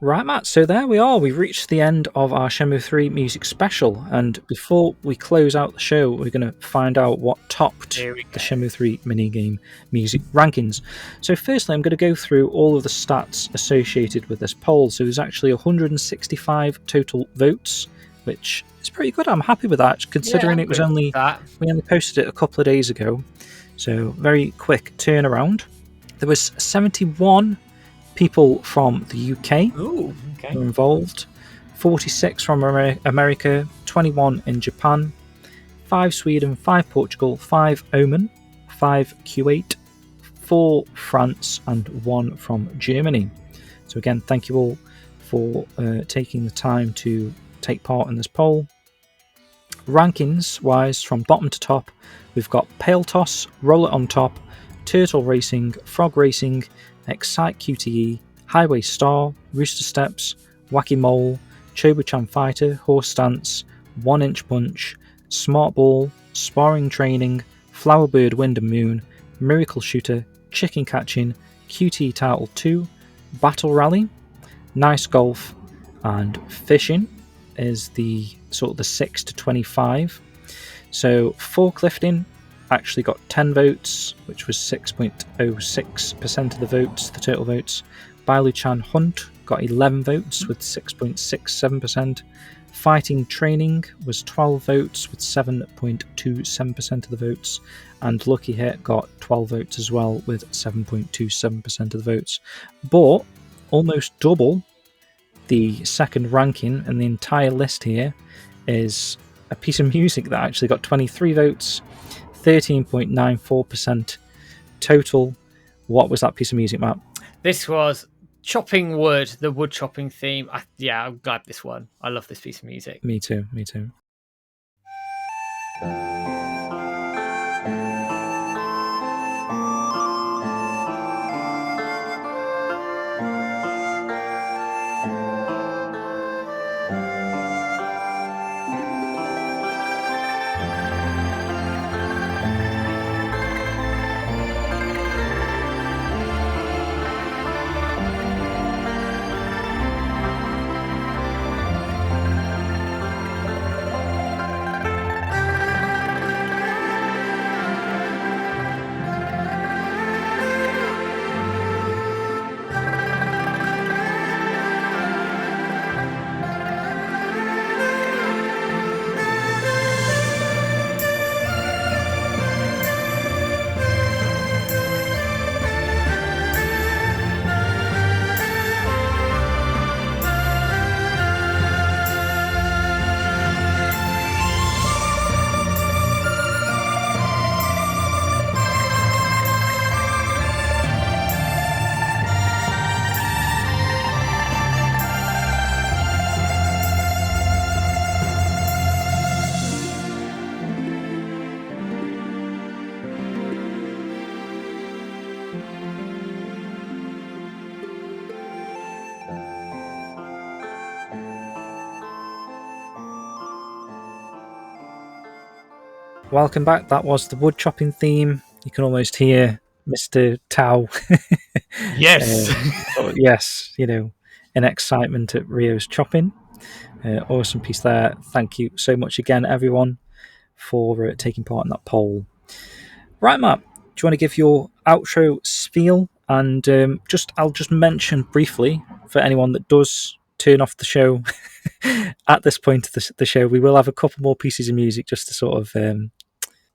Speaker 1: Right, Matt, so there we are. We've reached the end of our Shenmue 3 music special, and before we close out the show, we're going to find out what topped the Shenmue 3 minigame music rankings. So firstly, I'm going to go through all of the stats associated with this poll. So there's actually 165 total votes, which is pretty good. I'm happy with that, considering it was we only posted it a couple of days ago. So very quick turnaround. There was 71 people from the UK were involved, 46 from America, 21 in Japan, 5 Sweden, 5 Portugal, 5 Oman, 5 Kuwait, 4 France, and 1 from Germany. So again, thank you all for taking the time to take part in this poll. Rankings wise, from bottom to top, we've got Pale Toss, Roll It On Top, Turtle Racing, Frog Racing, Excite QTE, Highway Star, Rooster Steps, Wacky Mole, Chobo-chan Fighter, Horse Dance, 1 Inch Punch, Smart Ball, Sparring Training, Flowerbird Wind and Moon, Miracle Shooter, Chicken Catching, QTE Title 2, Battle Rally, Nice Golf, and Fishing is the sort of the 6 to 25. So Forklifting actually got 10 votes, which was 6.06% of the votes, the total votes. Bailu-chan Hunt got 11 votes with 6.67%. Fighting Training was 12 votes with 7.27% of the votes. And Lucky Hit got 12 votes as well with 7.27% of the votes. But almost double the second ranking in the entire list here is a piece of music that actually got 23 votes, 13.94% total. What was that piece of music, Matt?
Speaker 2: This was chopping wood, the wood chopping theme. I'm glad this one. I love this piece of music.
Speaker 1: Me too. Welcome back. That was the wood chopping theme. You can almost hear Mr. Tao.
Speaker 2: Yes.
Speaker 1: Yes, in excitement at Rio's chopping. Awesome piece there. Thank you so much again, everyone, for taking part in that poll. Right, Matt, do you want to give your outro spiel? And I'll just mention briefly for anyone that does turn off the show at this point of the show, we will have a couple more pieces of music just to sort of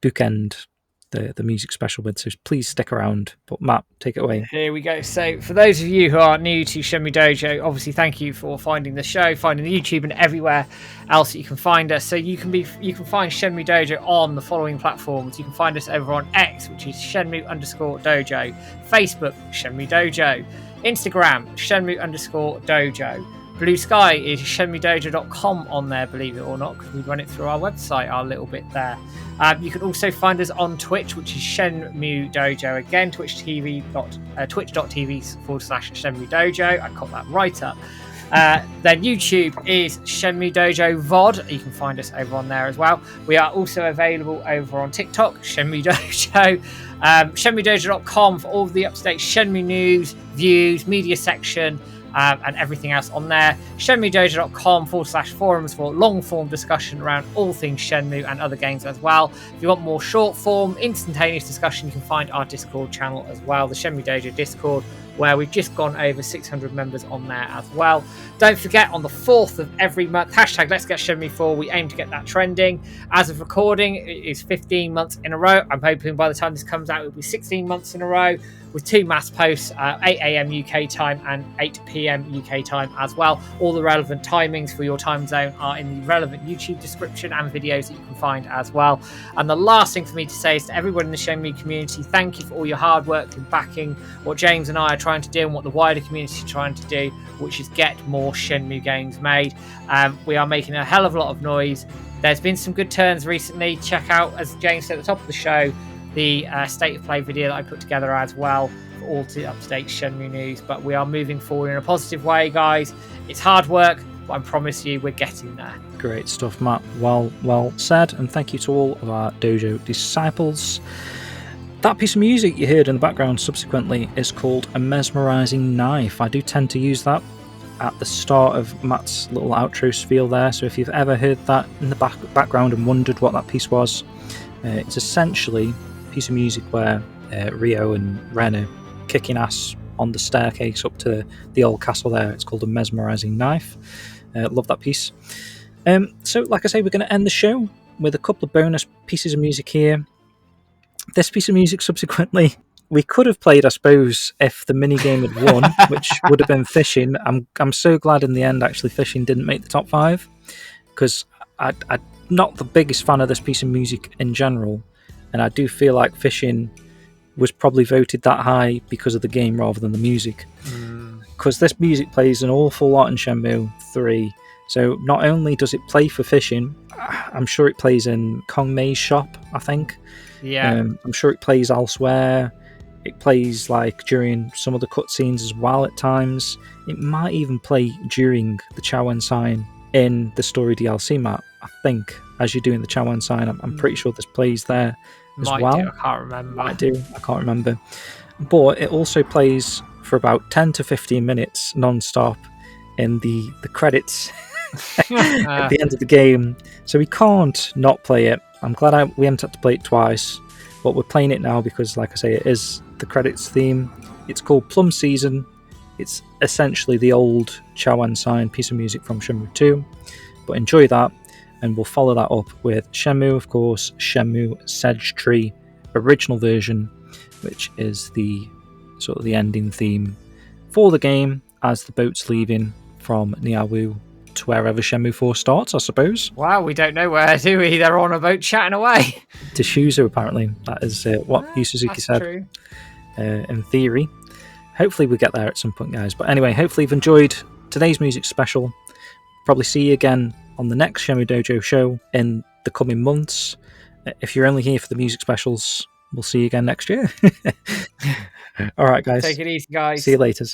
Speaker 1: bookend the music special with, so please stick around. But Matt, take it away.
Speaker 2: Here we go. So for those of you who are new to Shenmue Dojo, obviously thank you for finding the show, finding the YouTube and everywhere else that you can find us. So you can find Shenmue Dojo on the following platforms. You can find us over on X, which is Shenmue_Dojo, Facebook, Shenmue Dojo, Instagram, Shenmue_Dojo. Blue Sky is shenmuedojo.com on there, believe it or not, because we run it through our website, our little bit there. You can also find us on Twitch, which is Shenmue Dojo. Again, twitch.tv/Shenmue Dojo. I caught that right up. Then YouTube is Shenmue Dojo VOD. You can find us over on there as well. We are also available over on TikTok, Shenmue Dojo. ShenmueDojo.com for all of the up-to-date Shenmue news, views, media section, and everything else on there. ShenmueDojo.com/forums for long-form discussion around all things Shenmue and other games as well. If you want more short-form, instantaneous discussion, you can find our Discord channel as well, the Shenmue Dojo Discord, where we've just gone over 600 members on there as well. Don't forget, on the 4th of every month, hashtag Let's Get Shenmue 4, we aim to get that trending. As of recording, it is 15 months in a row. I'm hoping by the time this comes out, it'll be 16 months in a row, with 2 mass posts, 8 a.m. UK time and 8 p.m. UK time as well. All the relevant timings for your time zone are in the relevant YouTube description and videos that you can find as well. And the last thing for me to say is to everyone in the Shenmue community, thank you for all your hard work in backing what James and I are trying to do and what the wider community is trying to do, which is get more Shenmue games made. We are making a hell of a lot of noise. There's been some good turns recently. Check out, as James said at the top of the show, the state of play video that I put together as well for all to up-to-date Shenmue news. But we are moving forward in a positive way, guys. It's hard work, but I promise you we're getting there.
Speaker 1: Great stuff, Matt. Well said, and thank you to all of our dojo disciples. That piece of music you heard in the background subsequently is called A Mesmerizing Knife. I do tend to use that at the start of Matt's little outro spiel there, so if you've ever heard that in the background and wondered what that piece was, it's essentially a piece of music where Rio and Ren are kicking ass on the staircase up to the old castle there. It's called A Mesmerizing Knife. Love that piece. So like I say, we're going to end the show with a couple of bonus pieces of music here. This piece of music subsequently we could have played, I suppose, if the minigame had won, which would have been fishing. I'm so glad in the end actually fishing didn't make the top 5, because I'm not the biggest fan of this piece of music in general, and I do feel like fishing was probably voted that high because of the game rather than the music. because this music plays an awful lot in Shenmue 3. So not only does it play for fishing, I'm sure it plays in Kong Mei's shop, I think.
Speaker 2: Yeah.
Speaker 1: I'm sure it plays elsewhere. It plays like during some of the cutscenes as well at times. It might even play during the Chowan sign in the story DLC map, I think, as you're doing the Chowan sign. I'm pretty sure this plays there as
Speaker 2: Might
Speaker 1: well.
Speaker 2: do, I can't remember.
Speaker 1: Might do, I can't remember. But it also plays for about 10 to 15 minutes non-stop in the credits at the end of the game. So we can't not play it. I'm glad we haven't had to play it twice, but we're playing it now because, like I say, it is the credits theme. It's called Plum Season. It's essentially the old Chowan sign piece of music from Shenmue 2, but enjoy that, and we'll follow that up with Shenmue, of course, Shenmue Sedge Tree original version, which is the sort of the ending theme for the game as the boat's leaving from Niaowu to wherever Shenmue 4 starts, I suppose.
Speaker 2: Wow, we don't know where, do we? They're on a boat chatting away.
Speaker 1: To Shuzo, apparently. That is what Yu Suzuki said.
Speaker 2: True.
Speaker 1: In theory. Hopefully we get there at some point, guys. But anyway, hopefully you've enjoyed today's music special. Probably see you again on the next Shenmue Dojo show in the coming months. If you're only here for the music specials, we'll see you again next year. All right, guys.
Speaker 2: Take it easy, guys.
Speaker 1: See you later.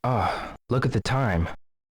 Speaker 3: Ah, look at the time.